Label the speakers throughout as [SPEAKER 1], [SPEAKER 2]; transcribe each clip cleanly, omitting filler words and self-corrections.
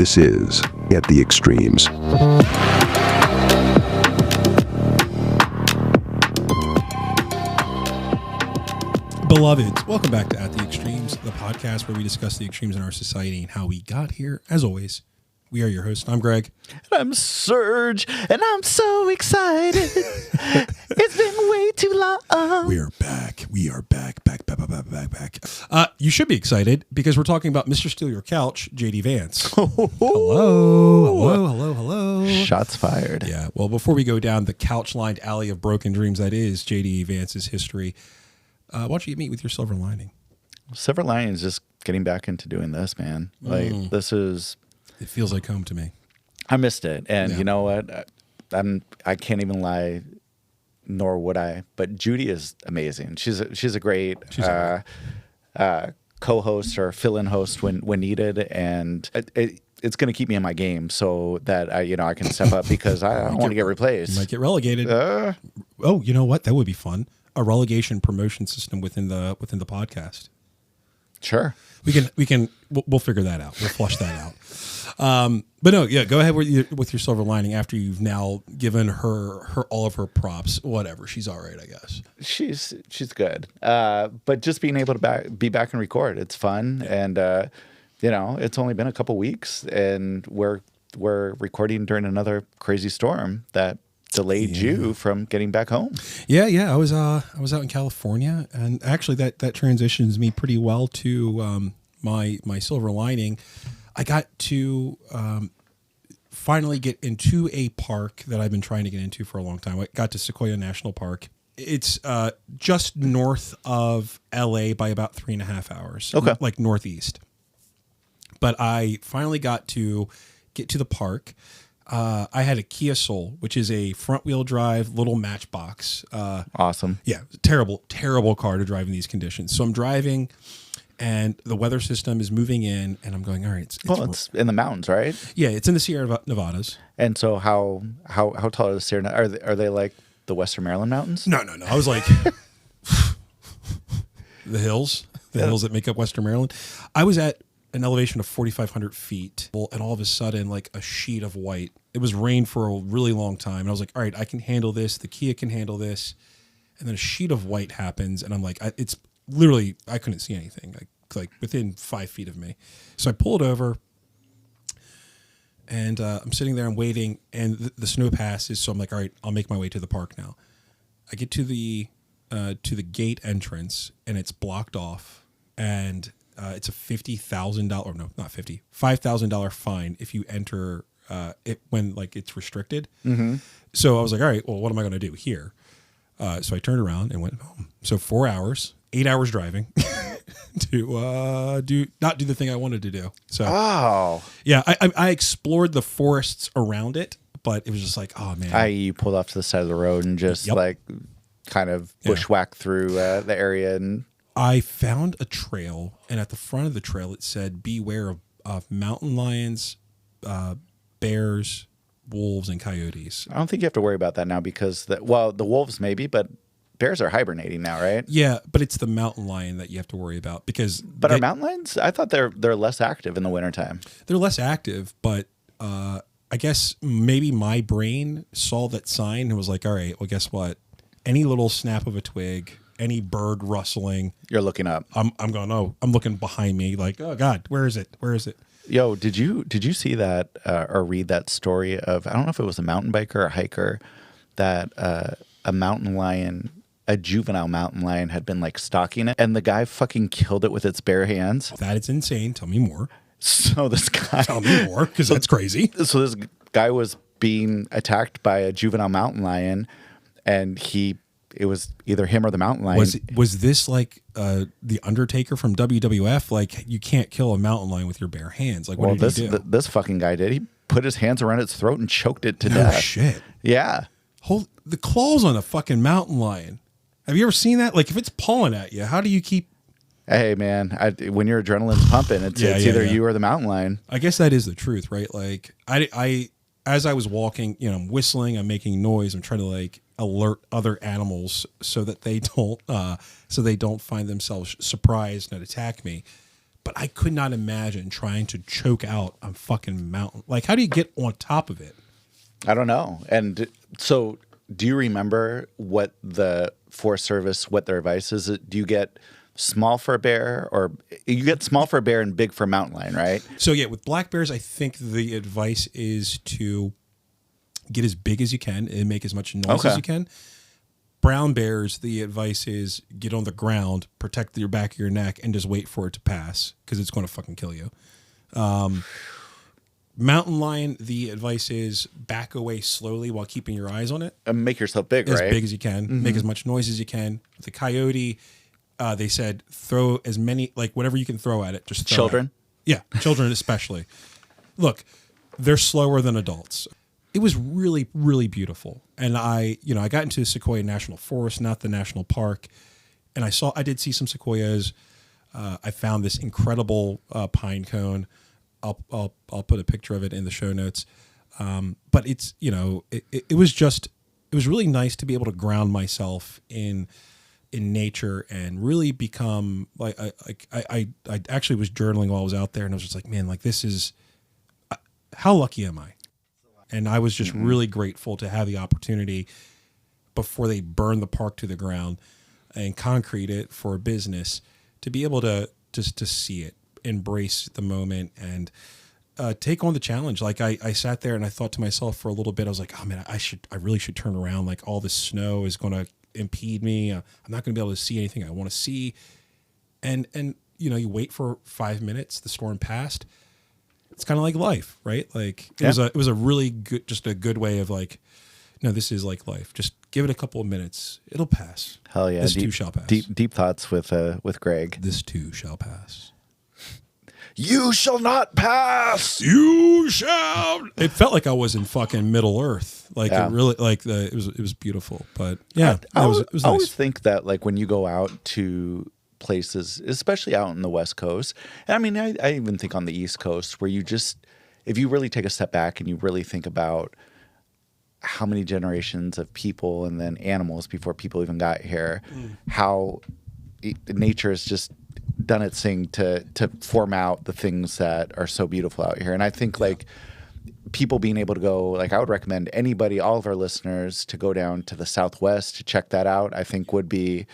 [SPEAKER 1] This is At the Extremes.
[SPEAKER 2] Beloveds, welcome back to At the Extremes, the podcast where we discuss the extremes in our society and how we got here. As always, we are your hosts. I'm Greg.
[SPEAKER 3] And I'm Serge, and I'm so excited. It's been way too long.
[SPEAKER 2] We are back. We are back. You should be excited because we're talking about Mr. Steal Your Couch, JD Vance. Hello.
[SPEAKER 3] Shots fired.
[SPEAKER 2] Yeah, well, before we go down the couch-lined alley of broken dreams that is JD Vance's history, why don't you meet with your silver lining?
[SPEAKER 3] Silver lining is just getting back into doing this, man. Like, this is...
[SPEAKER 2] It feels like home to me.
[SPEAKER 3] I missed it. And you know what? I can't even lie, nor would I. But Judy is amazing. She's a great co-host or fill-in host when needed. And it's going to keep me in my game so that I can step up because I don't want to get replaced.
[SPEAKER 2] You might get relegated. Oh, you know what? That would be fun. A relegation promotion system within the podcast.
[SPEAKER 3] Sure.
[SPEAKER 2] We'll figure that out. We'll flush that out. But no, yeah, go ahead with your silver lining after you've now given her all of her props. Whatever. She's all right, I guess.
[SPEAKER 3] She's good. But just being able to be back and record, it's fun. And, it's only been a couple weeks and we're recording during another crazy storm that delayed you from getting back home.
[SPEAKER 2] Yeah. I was out in California, and actually that transitions me pretty well to my silver lining. I got to finally get into a park that I've been trying to get into for a long time. I got to Sequoia National Park. It's just north of LA by about 3.5 hours.
[SPEAKER 3] Okay.
[SPEAKER 2] Like northeast. But I finally got to get to the park. I had a Kia Soul, which is a front-wheel drive little matchbox.
[SPEAKER 3] Awesome.
[SPEAKER 2] Yeah, terrible car to drive in these conditions. So I'm driving, and the weather system is moving in, and I'm going, all right.
[SPEAKER 3] It's in the mountains, right?
[SPEAKER 2] Yeah, it's in the Sierra Nevadas.
[SPEAKER 3] And so how tall are the Sierra? Are they like the Western Maryland mountains?
[SPEAKER 2] No. I was like, the hills that make up Western Maryland. I was at an elevation of 4,500 feet, and all of a sudden, like a sheet of white. It was rain for a really long time, and I was like, all right, I can handle this. The Kia can handle this. And then a sheet of white happens, and I'm like, it's literally, I couldn't see anything, like within 5 feet of me. So I pulled over, and I'm sitting there, I'm waiting, and the snow passes, so I'm like, all right, I'll make my way to the park now. I get to the gate entrance, and it's blocked off, and it's a $50,000, no, not 50, $5,000 fine if you enter it when like it's restricted. Mm-hmm. So I was like, all right, well, what am I going to do here? So I turned around and went home. So 4 hours, 8 hours driving to not do the thing I wanted to do. So yeah, I explored the forests around it, but it was just like, oh man.
[SPEAKER 3] You pulled off to the side of the road and just like kind of bushwhacked through the area. And
[SPEAKER 2] I found a trail, and at the front of the trail it said, beware of mountain lions, bears, wolves, and coyotes.
[SPEAKER 3] I don't think you have to worry about that now because, the wolves maybe, but bears are hibernating now, right?
[SPEAKER 2] Yeah, but it's the mountain lion that you have to worry about because...
[SPEAKER 3] But are mountain lions? I thought they're less active in the wintertime.
[SPEAKER 2] They're less active, but I guess maybe my brain saw that sign and was like, all right, well, guess what? Any little snap of a twig... Any bird rustling,
[SPEAKER 3] you're looking up.
[SPEAKER 2] I'm going. Oh, I'm looking behind me. Like, oh God, where is it?
[SPEAKER 3] Yo, did you see that or read that story of? I don't know if it was a mountain biker or a hiker that a mountain lion, a juvenile mountain lion, had been like stalking it, and the guy fucking killed it with its bare hands.
[SPEAKER 2] That is insane. Tell me more.
[SPEAKER 3] So this guy,
[SPEAKER 2] tell me more, because that's crazy. So
[SPEAKER 3] this guy was being attacked by a juvenile mountain lion, and it was either him or the mountain lion.
[SPEAKER 2] Was this like the Undertaker from WWF? Like, you can't kill a mountain lion with your bare hands. Like, what did he do?
[SPEAKER 3] This fucking guy did. He put his hands around its throat and choked it to death.
[SPEAKER 2] Oh, shit.
[SPEAKER 3] Yeah.
[SPEAKER 2] The claws on a fucking mountain lion. Have you ever seen that? Like, if it's pawing at you, how do you keep...
[SPEAKER 3] Hey, man, when your adrenaline's pumping, it's either you or the mountain lion.
[SPEAKER 2] I guess that is the truth, right? Like, I as I was walking, I'm whistling, I'm making noise, I'm trying to, like, alert other animals so that they don't find themselves surprised and attack me. but I could not imagine trying to choke out a fucking mountain. Like, how do you get on top of it?
[SPEAKER 3] I don't know. And so, do you remember what the Forest Service, what their advice is? Do you get small for a bear, or you get small for a bear and big for a mountain lion, right?
[SPEAKER 2] So yeah, with black bears, I think the advice is to get as big as you can and make as much noise as you can. Brown bears, the advice is get on the ground, protect your back of your neck, and just wait for it to pass because it's going to fucking kill you. Mountain lion, the advice is back away slowly while keeping your eyes on it.
[SPEAKER 3] And make yourself big,
[SPEAKER 2] as
[SPEAKER 3] right?
[SPEAKER 2] As big as you can. Make as much noise as you can. The coyote, they said throw as many, like whatever you can throw at it. Just throw
[SPEAKER 3] Children?
[SPEAKER 2] At it. Yeah, children especially. Look, they're slower than adults. It was really, really beautiful. And I got into Sequoia National Forest, not the national park, and I did see some sequoias. I found this incredible pine cone. I'll put a picture of it in the show notes. But it's, it was really nice to be able to ground myself in nature and really become like I actually was journaling while I was out there, and I was just like, man, like this is how lucky am I? And I was just really grateful to have the opportunity before they burn the park to the ground and concrete it for business to be able to just to see it, embrace the moment, and take on the challenge. Like I sat there and I thought to myself for a little bit, I was like, oh man, I really should turn around. Like all this snow is going to impede me. I'm not going to be able to see anything I want to see. And you wait for 5 minutes, the storm passed. It's kind of like life, right? Like it was a really good, just a good way of like, no, this is like life. Just give it a couple of minutes. It'll pass.
[SPEAKER 3] Hell yeah.
[SPEAKER 2] This too shall pass.
[SPEAKER 3] Deep thoughts with Greg.
[SPEAKER 2] This too shall pass.
[SPEAKER 3] You shall not pass.
[SPEAKER 2] You shall. It felt like I was in fucking Middle Earth. Like it really, like it was beautiful. But yeah, it was nice.
[SPEAKER 3] I always think that like when you go out to places, especially out on the West Coast, and I mean, I even think on the East Coast, where you just, if you really take a step back and you really think about how many generations of people and then animals before people even got here, how nature has just done its thing to form out the things that are so beautiful out here. And I think like people being able to go, like I would recommend anybody, all of our listeners, to go down to the Southwest to check that out. I think would be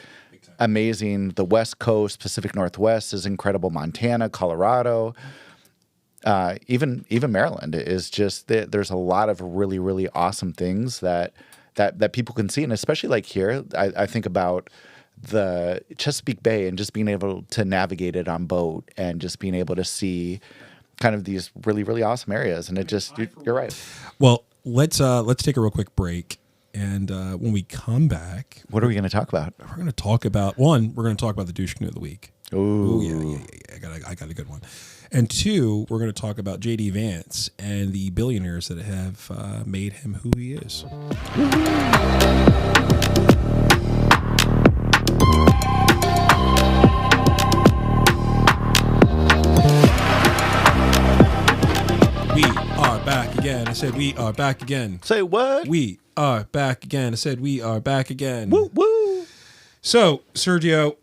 [SPEAKER 3] amazing. The West Coast, Pacific Northwest is incredible. Montana, Colorado, even Maryland is just, there's a lot of really, really awesome things that people can see. And especially like here, I think about the Chesapeake Bay and just being able to navigate it on boat and just being able to see kind of these really, really awesome areas. And it just, you're right.
[SPEAKER 2] Well, let's take a real quick break. And when we come back,
[SPEAKER 3] what are we going to talk about?
[SPEAKER 2] We're going to talk about, one, we're going to talk about the douche canoe of the week.
[SPEAKER 3] Ooh,
[SPEAKER 2] yeah. I got a good one. And two, we're going to talk about JD Vance and the billionaires that have made him who he is. We are back again. I said we are back again.
[SPEAKER 3] Say what?
[SPEAKER 2] We are back again. I said we are back again.
[SPEAKER 3] Woo, woo.
[SPEAKER 2] So, Sergio,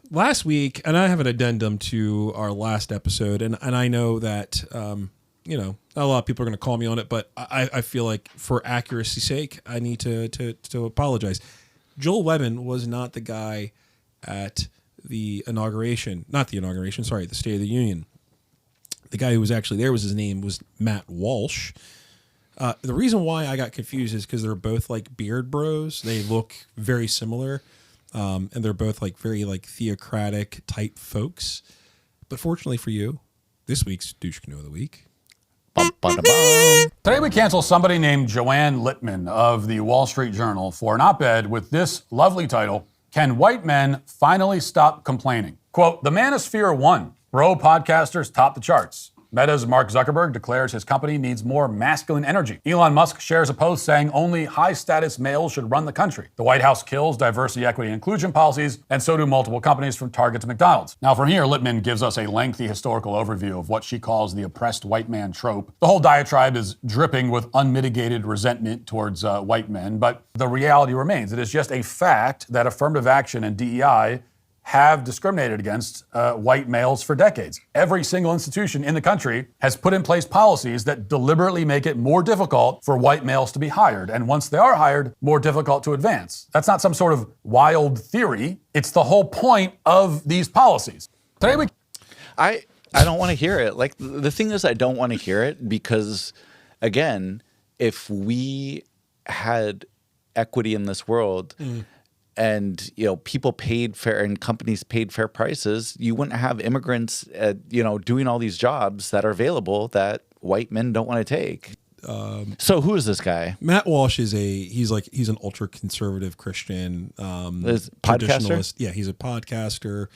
[SPEAKER 2] last week, and I have an addendum to our last episode, and I know that, not a lot of people are going to call me on it, but I feel like for accuracy's sake, I need to apologize. Joel Webben was not the guy at the the State of the Union. The guy who was actually there his name was Matt Walsh. The reason why I got confused is because they're both like beard bros. They look very similar. And they're both like very like theocratic type folks. But fortunately for you, this week's douche canoe of the week.
[SPEAKER 4] Today we cancel somebody named Joanne Littman of the Wall Street Journal for an op-ed with this lovely title, Can White Men Finally Stop Complaining? Quote, the manosphere won. Bro podcasters top the charts. Meta's Mark Zuckerberg declares his company needs more masculine energy. Elon Musk shares a post saying only high-status males should run the country. The White House kills diversity, equity, and inclusion policies, and so do multiple companies from Target to McDonald's. Now from here, Littman gives us a lengthy historical overview of what she calls the oppressed white man trope. The whole diatribe is dripping with unmitigated resentment towards white men, but the reality remains. It is just a fact that affirmative action and DEI have discriminated against white males for decades. Every single institution in the country has put in place policies that deliberately make it more difficult for white males to be hired. And once they are hired, more difficult to advance. That's not some sort of wild theory. It's the whole point of these policies. Today we...
[SPEAKER 3] I don't want to hear it. Like, the thing is, I don't want to hear it because, again, if we had equity in this world and, you know, people paid fair and companies paid fair prices, you wouldn't have immigrants, you know, doing all these jobs that are available that white men don't want to take. So who is this guy?
[SPEAKER 2] Matt Walsh is he's an ultra conservative Christian
[SPEAKER 3] Podcaster?
[SPEAKER 2] traditionalist. Yeah, he's a podcaster.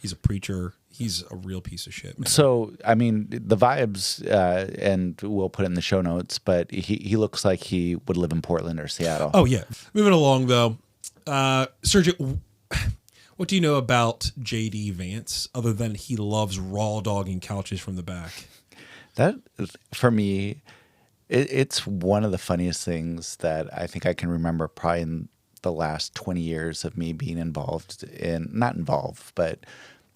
[SPEAKER 2] He's a preacher. He's a real piece of shit, man.
[SPEAKER 3] So, I mean, the vibes, and we'll put it in the show notes, but he looks like he would live in Portland or Seattle.
[SPEAKER 2] Oh, yeah. Moving along, though. Sergio, what do you know about JD Vance other than he loves raw dogging couches from the back?
[SPEAKER 3] That, for me, it's one of the funniest things that I think I can remember probably in the last 20 years of me being involved in, not involved, but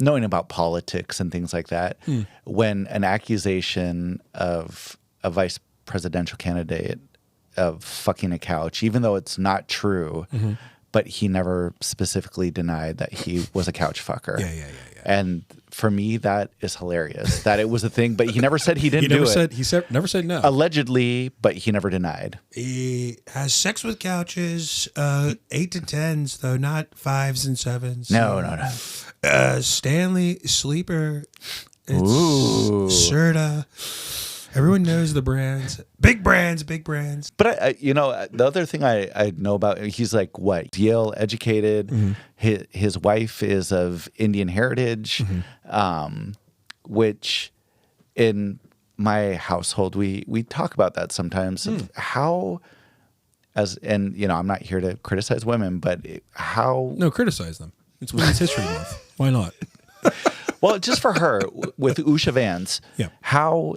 [SPEAKER 3] knowing about politics and things like that. When an accusation of a vice presidential candidate of fucking a couch, even though it's not true, but he never specifically denied that he was a couch fucker.
[SPEAKER 2] Yeah.
[SPEAKER 3] And for me, that is hilarious that it was a thing, but he never said he didn't do it.
[SPEAKER 2] He never said no.
[SPEAKER 3] Allegedly, but he never denied.
[SPEAKER 5] He has sex with couches, 8 to 10s, though, not 5s and 7s.
[SPEAKER 3] No.
[SPEAKER 5] Stanley Sleeper. It's
[SPEAKER 3] Ooh.
[SPEAKER 5] Serta. Everyone knows the brands. Big brands.
[SPEAKER 3] But you know, the other thing I know about, he's like what, Yale educated. His wife is of Indian heritage, which in my household we talk about that sometimes. Of how, and you know, I'm not here to criticize women, but how.
[SPEAKER 2] No, criticize them. It's Women's History Month. Why not?
[SPEAKER 3] Well, just for her with Usha Vance,
[SPEAKER 2] Yeah.
[SPEAKER 3] how.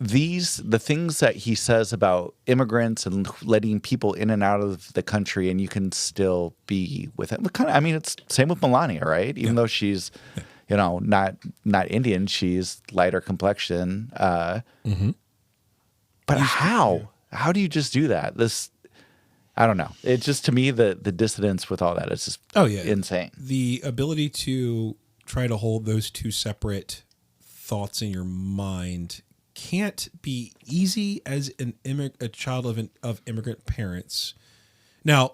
[SPEAKER 3] The things that he says about immigrants and letting people in and out of the country, and you can still be with it. I mean, it's same with Melania, right? Even though she's, you know, not Indian, she's lighter complexion. But how do you just do that? I don't know. It's just, to me, the dissonance with all that is just insane.
[SPEAKER 2] The ability to try to hold those two separate thoughts in your mind can't be easy as a child of immigrant parents. Now,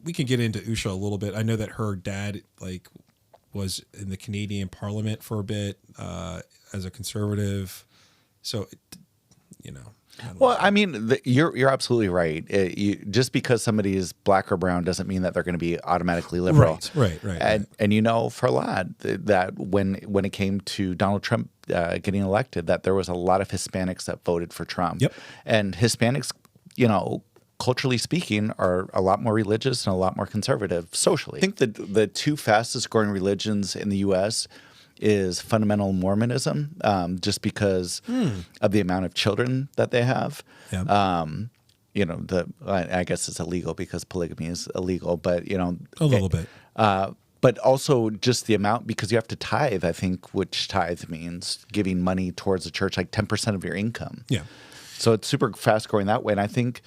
[SPEAKER 2] we can get into Usha a little bit. I know that her dad was in the Canadian Parliament for a bit as a conservative. So, you know.
[SPEAKER 3] I mean, you're absolutely right. Just because somebody is black or brown doesn't mean that they're going to be automatically liberal.
[SPEAKER 2] Right.
[SPEAKER 3] And you know, for a lot, that when it came to Donald Trump getting elected, that there was a lot of Hispanics that voted for Trump.
[SPEAKER 2] Yep.
[SPEAKER 3] And Hispanics, you know, culturally speaking, are a lot more religious and a lot more conservative socially. I think that the two fastest growing religions in the U.S. is fundamental Mormonism, just because of the amount of children that they have.
[SPEAKER 2] Yeah.
[SPEAKER 3] You know, I guess it's illegal because polygamy is illegal, but you know,
[SPEAKER 2] A little bit.
[SPEAKER 3] But also just the amount, because you have to tithe, I think, which tithe means giving money towards the church, like 10% of your income.
[SPEAKER 2] Yeah.
[SPEAKER 3] So it's super fast growing that way. And I think,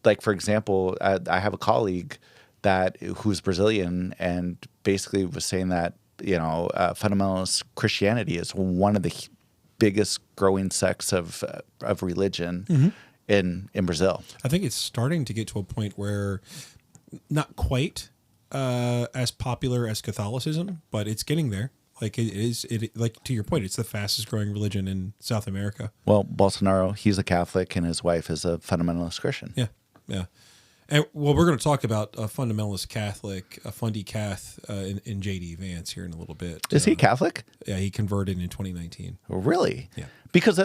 [SPEAKER 3] like, for example, I have a colleague who's Brazilian and basically was saying that, you know, fundamentalist Christianity is one of the biggest growing sects of religion in Brazil.
[SPEAKER 2] I think it's starting to get to a point where not quite as popular as Catholicism, but it's getting there. Like it is, like to your point, it's the fastest growing religion in South America.
[SPEAKER 3] Well, Bolsonaro, he's a Catholic and his wife is a fundamentalist Christian.
[SPEAKER 2] Yeah. And well, we're going to talk about a fundamentalist Catholic, a fundy Cath in JD Vance here in a little bit.
[SPEAKER 3] Is he Catholic?
[SPEAKER 2] Yeah, he converted in 2019.
[SPEAKER 3] Really?
[SPEAKER 2] Yeah.
[SPEAKER 3] Because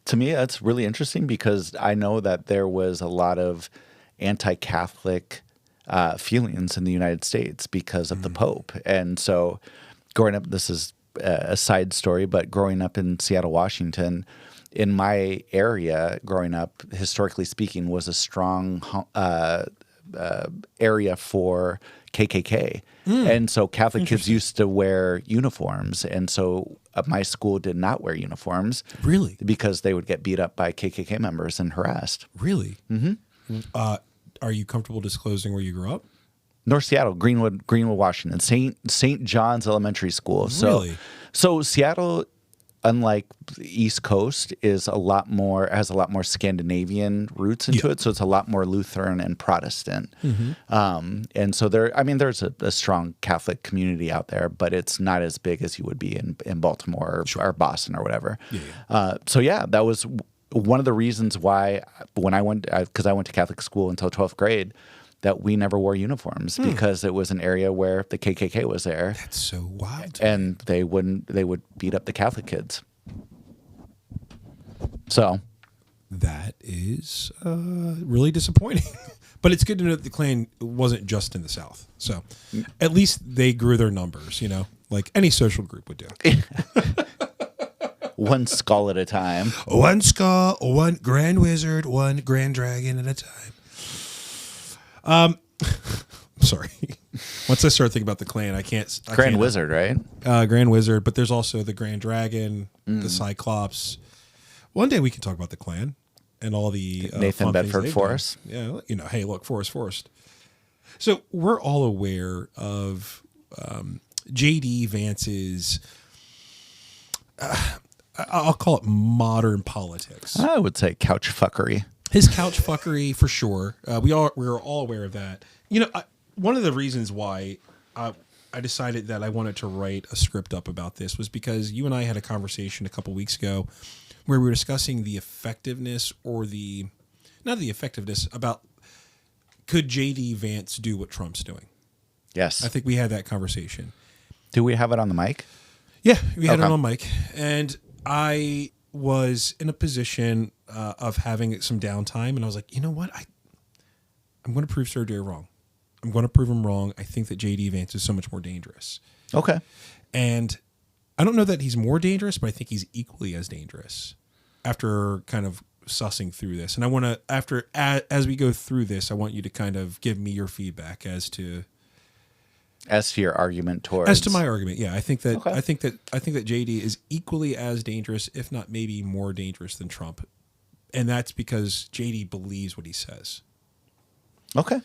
[SPEAKER 3] to me, that's really interesting, because I know that there was a lot of anti-Catholic feelings in the United States because of the Pope. And so growing up, this is a side story, but growing up in Seattle, Washington, in my area growing up, historically speaking, was a strong area for KKK. And so Catholic kids used to wear uniforms. And so my school did not wear uniforms.
[SPEAKER 2] Really?
[SPEAKER 3] Because they would get beat up by KKK members and harassed.
[SPEAKER 2] Really? Mm-hmm. Are you comfortable disclosing where you grew up?
[SPEAKER 3] North Seattle, Greenwood, Washington, St. John's Elementary School.
[SPEAKER 2] Really?
[SPEAKER 3] So Seattle, unlike the East Coast, has a lot more Scandinavian roots into it. So it's a lot more Lutheran and Protestant. And so there's a strong Catholic community out there, but it's not as big as you would be in Baltimore or Boston or whatever. That was one of the reasons why when I went to Catholic school until 12th grade, that we never wore uniforms because it was an area where the KKK was there.
[SPEAKER 2] That's so wild.
[SPEAKER 3] And they would beat up the Catholic kids. So
[SPEAKER 2] that is really disappointing. But it's good to know that the Klan wasn't just in the South. So at least they grew their numbers, like any social group would do.
[SPEAKER 3] One skull at a time.
[SPEAKER 5] One skull, one grand wizard, one grand dragon at a time.
[SPEAKER 2] Sorry. Once I start thinking about the Klan, I can't.
[SPEAKER 3] Grand Wizard, right?
[SPEAKER 2] Grand Wizard, but there's also the Grand Dragon, the Cyclops. One day we can talk about the Klan and all the
[SPEAKER 3] Nathan Bedford Forrest.
[SPEAKER 2] Yeah, hey, look, Forrest. So we're all aware of JD Vance's. I'll call it modern politics.
[SPEAKER 3] I would say couch fuckery.
[SPEAKER 2] His couch fuckery, for sure. We're all aware of that. One of the reasons why I decided that I wanted to write a script up about this was because you and I had a conversation a couple weeks ago where we were discussing the effectiveness about could JD Vance do what Trump's doing?
[SPEAKER 3] Yes.
[SPEAKER 2] I think we had that conversation.
[SPEAKER 3] Do we have it on the mic?
[SPEAKER 2] Yeah, we had it on mic. And I was in a position of having some downtime, and I was like, you know what? I'm going to prove Sergio wrong. I'm going to prove him wrong. I think that JD Vance is so much more dangerous.
[SPEAKER 3] Okay.
[SPEAKER 2] And I don't know that he's more dangerous, but I think he's equally as dangerous after kind of sussing through this. And I want to, as we go through this, I want you to kind of give me your feedback as to
[SPEAKER 3] your argument towards.
[SPEAKER 2] As to my argument, yeah, I think that
[SPEAKER 3] Okay.
[SPEAKER 2] I think that JD is equally as dangerous, if not maybe more dangerous than Trump, and that's because JD believes what he says.
[SPEAKER 3] Okay,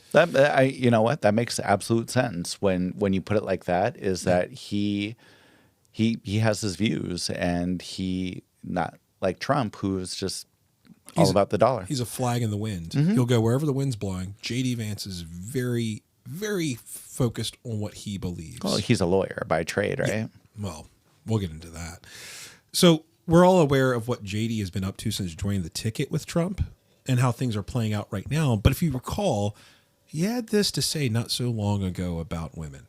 [SPEAKER 3] you know what, that makes absolute sense when you put it like that. Is that he has his views, and he not like Trump, who is just all about the dollar.
[SPEAKER 2] He's a flag in the wind. He'll go wherever the wind's blowing. JD Vance is very, very focused on what he believes.
[SPEAKER 3] Well, he's a lawyer by trade, right?
[SPEAKER 2] Yeah. Well, we'll get into that. So we're all aware of what JD has been up to since joining the ticket with Trump and how things are playing out right now. But if you recall, he had this to say not so long ago about women.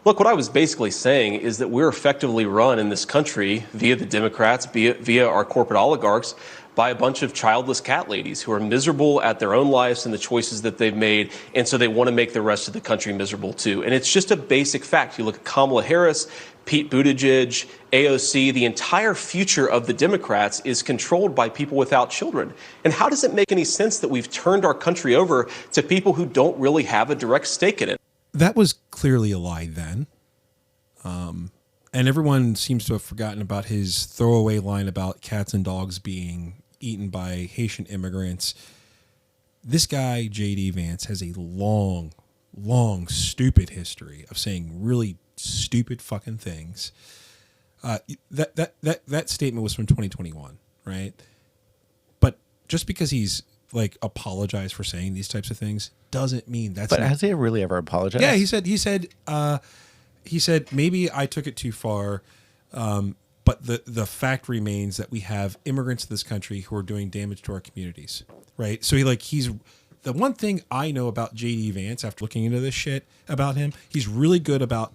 [SPEAKER 6] Look, what I was basically saying is that we're effectively run in this country via the Democrats, via our corporate oligarchs, by a bunch of childless cat ladies who are miserable at their own lives and the choices that they've made, and so they want to make the rest of the country miserable too. And it's just a basic fact. You look at Kamala Harris, Pete Buttigieg, AOC, the entire future of the Democrats is controlled by people without children. And how does it make any sense that we've turned our country over to people who don't really have a direct stake in it?
[SPEAKER 2] That was clearly a lie then. And everyone seems to have forgotten about his throwaway line about cats and dogs being eaten by Haitian immigrants. This guy, JD Vance, has a long, stupid history of saying really stupid fucking things. That statement was from 2021, right? But just because he's like apologized for saying these types of things doesn't mean that's.
[SPEAKER 3] But has he really ever apologized?
[SPEAKER 2] Yeah, he said maybe I took it too far, but the fact remains that we have immigrants to this country who are doing damage to our communities, right? So he's the one thing I know about JD Vance after looking into this shit about him, he's really good about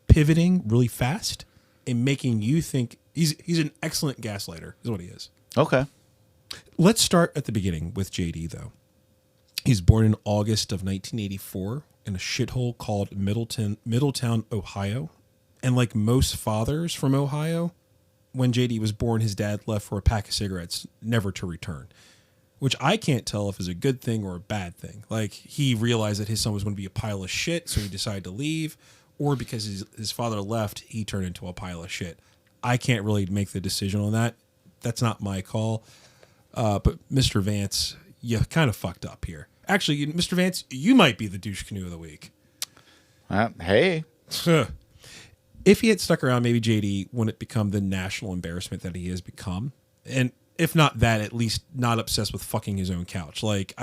[SPEAKER 2] pivoting really fast and making you think he's an excellent gaslighter is what he is.
[SPEAKER 3] Okay.
[SPEAKER 2] Let's start at the beginning with JD though. He's born in August of 1984 in a shithole called Middletown, Ohio. And like most fathers from Ohio, when JD was born, his dad left for a pack of cigarettes, never to return. which I can't tell if is a good thing or a bad thing. Like, he realized that his son was going to be a pile of shit, so he decided to leave, or because his father left, he turned into a pile of shit. I can't really make the decision on that. That's not my call. But Mr. Vance, you kind of fucked up here. Actually, Mr. Vance, you might be the douche canoe of the week.
[SPEAKER 3] Hey.
[SPEAKER 2] If he had stuck around, maybe JD wouldn't become the national embarrassment that he has become. And if not that, at least not obsessed with fucking his own couch. Like,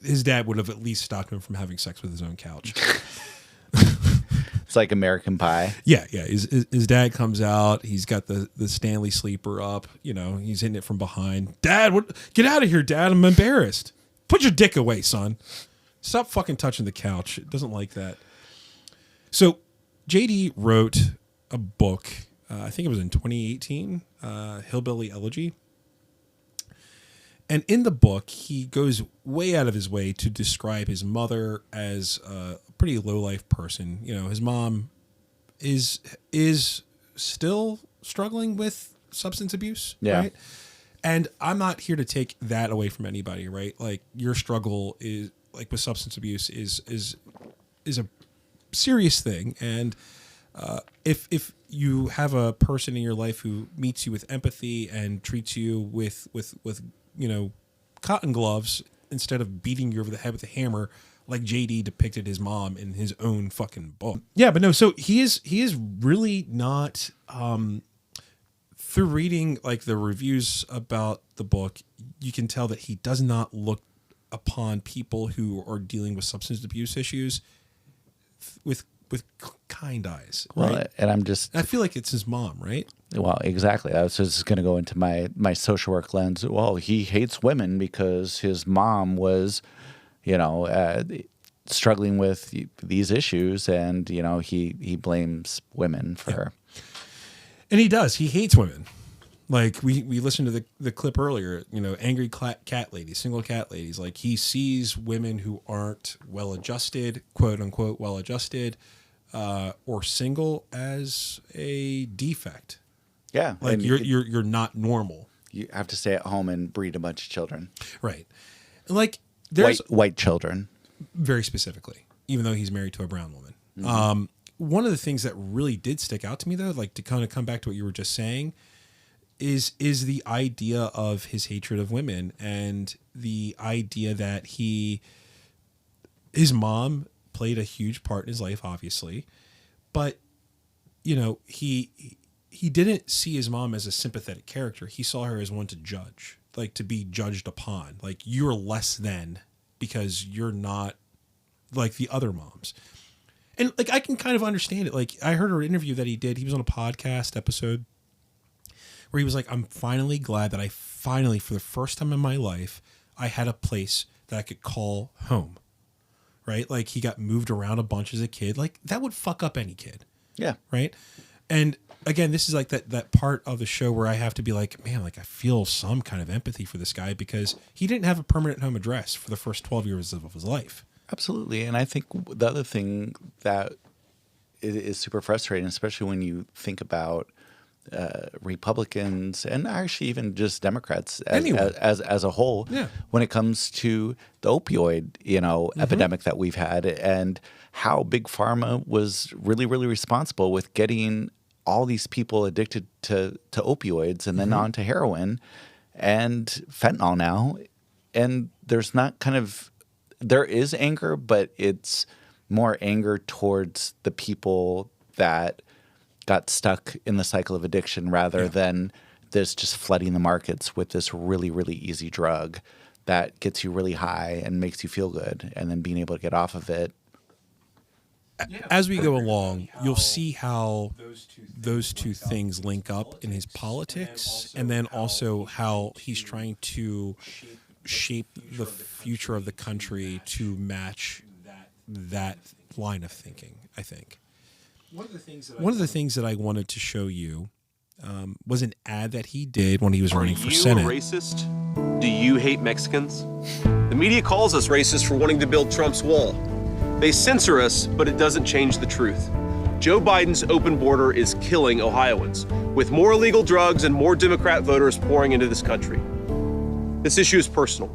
[SPEAKER 2] his dad would have at least stopped him from having sex with his own couch.
[SPEAKER 3] It's like American Pie.
[SPEAKER 2] Yeah. His dad comes out. He's got the Stanley sleeper up. You know, he's hitting it from behind. Dad, get out of here, Dad. I'm embarrassed. Put your dick away, son. Stop fucking touching the couch. It doesn't like that. So JD wrote a book, I think it was in 2018, Hillbilly Elegy. And in the book, he goes way out of his way to describe his mother as a pretty low-life person. You know, his mom is still struggling with substance abuse, right? And I'm not here to take that away from anybody, right? Like, your struggle is, like, with substance abuse is a serious thing. And if you have a person in your life who meets you with empathy and treats you with you know, cotton gloves instead of beating you over the head with a hammer, like JD depicted his mom in his own fucking book. Yeah, but no, so he is really not, through reading like the reviews about the book, you can tell that he does not look upon people who are dealing with substance abuse issues with kind eyes. Right?
[SPEAKER 3] Well, and
[SPEAKER 2] I feel like it's his mom, right?
[SPEAKER 3] Well, exactly. I was just going to go into my social work lens. Well, he hates women because his mom was, you know, struggling with these issues, and you know he blames women for her.
[SPEAKER 2] And he does. He hates women. Like we listened to the clip earlier. You know, angry cat ladies, single cat ladies. Like, he sees women who aren't well adjusted, quote unquote, well adjusted, or single as a defect.
[SPEAKER 3] Yeah,
[SPEAKER 2] like you're not normal.
[SPEAKER 3] You have to stay at home and breed a bunch of children.
[SPEAKER 2] Right. Like, there's
[SPEAKER 3] white children,
[SPEAKER 2] very specifically, even though he's married to a brown woman. Mm-hmm. One of the things that really did stick out to me, though, like to kind of come back to what you were just saying, is the idea of his hatred of women, and the idea that his mom played a huge part in his life, obviously, but you know, he didn't see his mom as a sympathetic character. He saw her as one to judge, like to be judged upon. Like, you're less than because you're not like the other moms. And like, I can kind of understand it. Like, I heard an interview that he did. He was on a podcast episode where he was like, I'm finally glad that I finally, for the first time in my life, I had a place that I could call home. Right? Like, he got moved around a bunch as a kid. Like, that would fuck up any kid.
[SPEAKER 3] Yeah.
[SPEAKER 2] Right? And again, this is like that part of the show where I have to be like, man, like, I feel some kind of empathy for this guy because he didn't have a permanent home address for the first 12 years of his life.
[SPEAKER 3] Absolutely. And I think the other thing that is super frustrating, especially when you think about Republicans and actually even just Democrats as a whole, when it comes to the opioid, epidemic that we've had, and how Big Pharma was really, really responsible with getting all these people addicted to opioids and then on to heroin and fentanyl now. And there is anger, but it's more anger towards the people that got stuck in the cycle of addiction rather than this just flooding the markets with this really, really easy drug that gets you really high and makes you feel good, and then being able to get off of it.
[SPEAKER 2] As we go along, you'll see how those two things link up in his politics, and then also how he's trying to shape the future of the country to match that line of thinking, I think. One of the things that I wanted to show you was an ad that he did when he was running for Senate.
[SPEAKER 6] Are you a racist? Do you hate Mexicans? The media calls us racist for wanting to build Trump's wall. They censor us, but it doesn't change the truth. Joe Biden's open border is killing Ohioans, with more illegal drugs and more Democrat voters pouring into this country. This issue is personal.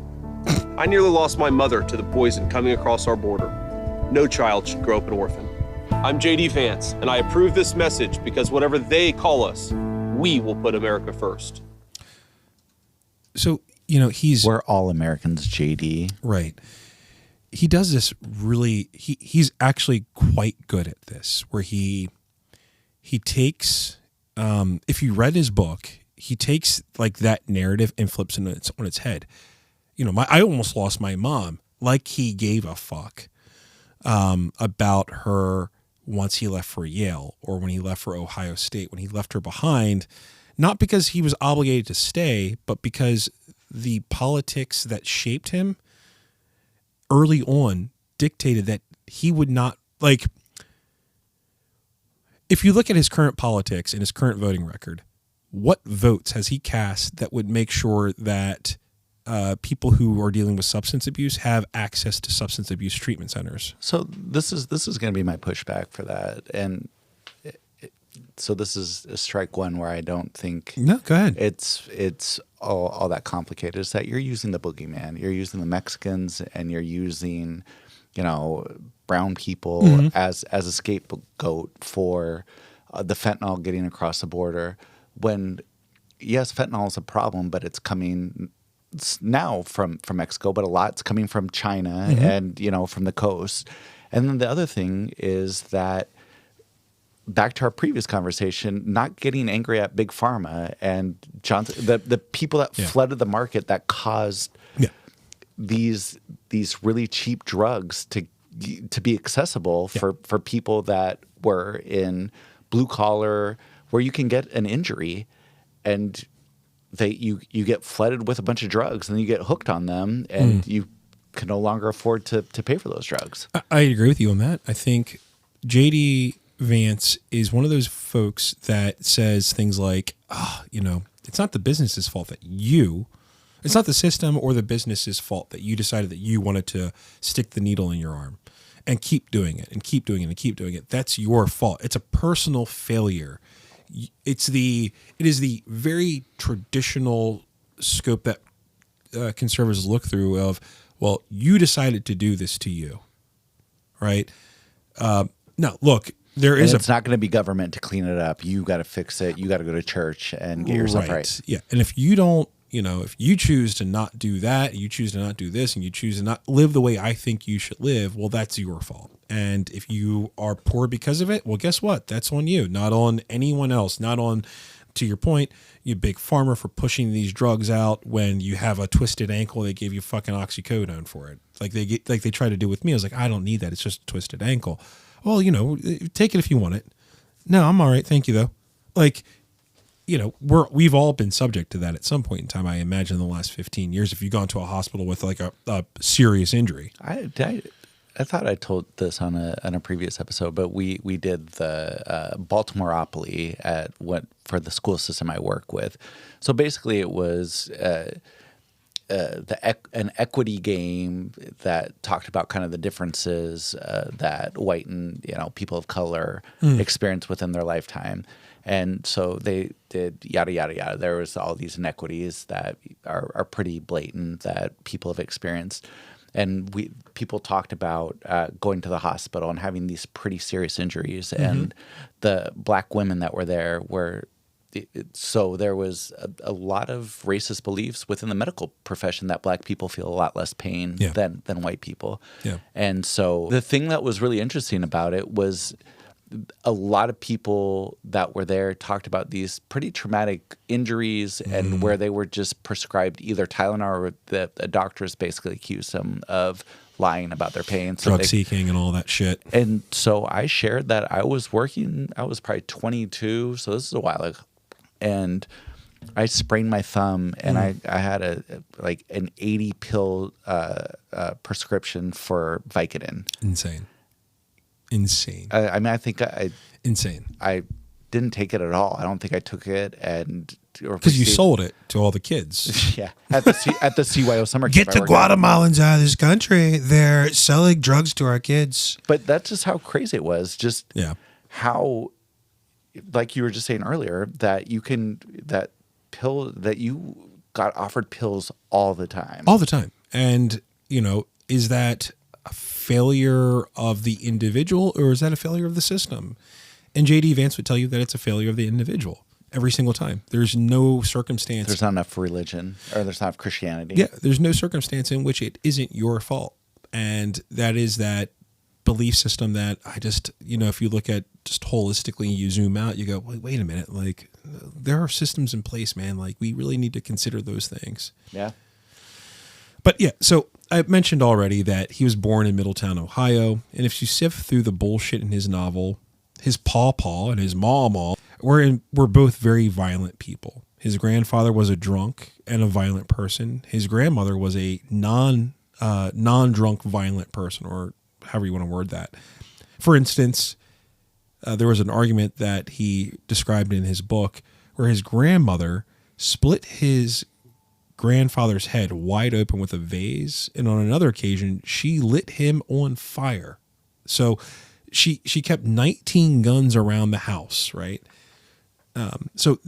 [SPEAKER 6] I nearly lost my mother to the poison coming across our border. No child should grow up an orphan. I'm JD Vance, and I approve this message because whatever they call us, we will put America first.
[SPEAKER 2] So,
[SPEAKER 3] We're all Americans, JD.
[SPEAKER 2] Right. He does this really, he's actually quite good at this, where he takes, if you read his book, he takes like that narrative and flips it on its head. I almost lost my mom, like he gave a fuck about her once he left for Yale or when he left for Ohio State, when he left her behind, not because he was obligated to stay, but because the politics that shaped him early on dictated that he would not, like, if you look at his current politics and his current voting record, what votes has he cast that would make sure that people who are dealing with substance abuse have access to substance abuse treatment centers?
[SPEAKER 3] So this is going to be my pushback for that, and so this is a strike one where I don't think
[SPEAKER 2] No, go ahead.
[SPEAKER 3] it's all that complicated. Is that you're using the boogeyman, you're using the Mexicans, and you're using brown people as a scapegoat for the fentanyl getting across the border. When yes, fentanyl is a problem, but it's coming now from Mexico, but a lot's coming from China and from the coast. And then the other thing is that, back to our previous conversation, not getting angry at Big Pharma and Johnson, the people that flooded the market that caused these really cheap drugs to be accessible for people that were in blue collar, where you can get an injury and you get flooded with a bunch of drugs and then you get hooked on them and you can no longer afford to pay for those drugs.
[SPEAKER 2] I agree with you on that. I think JD Vance is one of those folks that says things like, it's not the business's fault that it's not the system or the business's fault that you decided that you wanted to stick the needle in your arm and keep doing it and keep doing it and keep doing it. That's your fault. It's a personal failure. It is the very traditional scope that conservatives look through of, well, you decided to do this to you, right? No, look,
[SPEAKER 3] it's not going to be government to clean it up. You got to fix it. You got to go to church and get yourself right.
[SPEAKER 2] Yeah, and if you don't, if you choose to not do that, you choose to not do this, and you choose to not live the way I think you should live, well, that's your fault. And if you are poor because of it, well, guess what? That's on you, not on anyone else, not on, to your point, you Big Pharma for pushing these drugs out when you have a twisted ankle, they gave you fucking oxycodone for it. Like they try to do with me. I was like, I don't need that. It's just a twisted ankle. Well, take it if you want it. No, I'm all right. Thank you, though. Like, we've all been subject to that at some point in time. I imagine in the last 15 years, if you've gone to a hospital with like a serious injury.
[SPEAKER 3] I thought I told this on a previous episode, but we did the Baltimoreopoly for the school system I work with. So basically, it was an equity game that talked about kind of the differences that white and people of color experience within their lifetime. And so they did yada, yada, yada. There was all these inequities that are pretty blatant that people have experienced. And people talked about going to the hospital and having these pretty serious injuries. And the black women that were there so there was a lot of racist beliefs within the medical profession that black people feel a lot less pain than white people. Yeah. And so the thing that was really interesting about it was a lot of people that were there talked about these pretty traumatic injuries and where they were just prescribed either Tylenol or the doctors basically accused them of lying about their pain.
[SPEAKER 2] So drug seeking and all that shit.
[SPEAKER 3] And so I shared that I was probably 22, so this is a while ago. And I sprained my thumb and I had an 80 pill prescription for Vicodin.
[SPEAKER 2] Insane.
[SPEAKER 3] I mean, I think
[SPEAKER 2] insane.
[SPEAKER 3] I didn't take it at all. I don't think I took it,
[SPEAKER 2] because you sold it to all the kids.
[SPEAKER 3] Yeah, at the CYO summer camp.
[SPEAKER 5] Get the Guatemalans out of this country. They're selling drugs to our kids.
[SPEAKER 3] But that's just how crazy it was. Just how, like you were just saying earlier, that you got offered pills all the time.
[SPEAKER 2] All the time. And, is that a failure of the individual or is that a failure of the system? And JD Vance would tell you that it's a failure of the individual every single time. There's no circumstance.
[SPEAKER 3] There's not enough religion, or there's not enough Christianity.
[SPEAKER 2] Yeah, there's no circumstance in which it isn't your fault. And that is that belief system that I just, if you look at just holistically, you zoom out, you go, wait a minute, like there are systems in place, man. Like we really need to consider those things.
[SPEAKER 3] Yeah.
[SPEAKER 2] But yeah, so I mentioned already that he was born in Middletown, Ohio. And if you sift through the bullshit in his novel, his pawpaw and his mawmaw were both very violent people. His grandfather was a drunk and a violent person. His grandmother was a non-drunk violent person, or however you want to word that. For instance, there was an argument that he described in his book where his grandmother split his grandfather's head wide open with a vase, and on another occasion, she lit him on fire. So she kept 19 guns around the house, right? So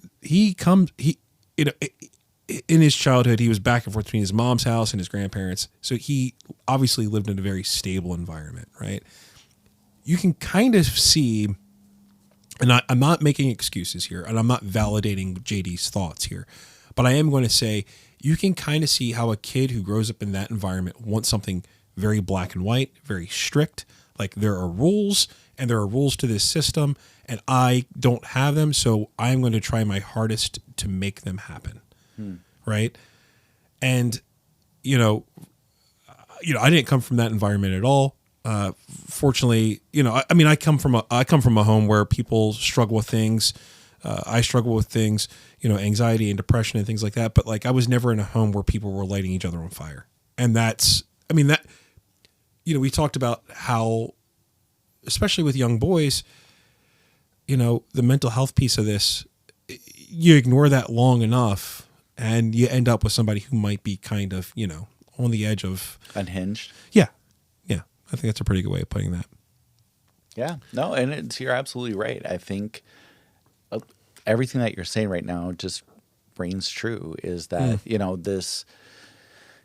[SPEAKER 2] in his childhood, he was back and forth between his mom's house and his grandparents. So he obviously lived in a very stable environment, right? You can kind of see, and I'm not making excuses here, and I'm not validating JD's thoughts here, but I am going to say you can kind of see how a kid who grows up in that environment wants something very black and white, very strict. Like there are rules and there are rules to this system and I don't have them. So I'm going to try my hardest to make them happen. Right. And, I didn't come from that environment at all. Fortunately, I come from a home where people struggle with things. I struggle with things, anxiety and depression and things like that. But like, I was never in a home where people were lighting each other on fire. And we talked about how, especially with young boys, the mental health piece of this, you ignore that long enough and you end up with somebody who might be kind of, on the edge of
[SPEAKER 3] unhinged.
[SPEAKER 2] Yeah. Yeah. I think that's a pretty good way of putting that.
[SPEAKER 3] Yeah, no. And you're absolutely right. I think everything that you're saying right now just rings true is that, this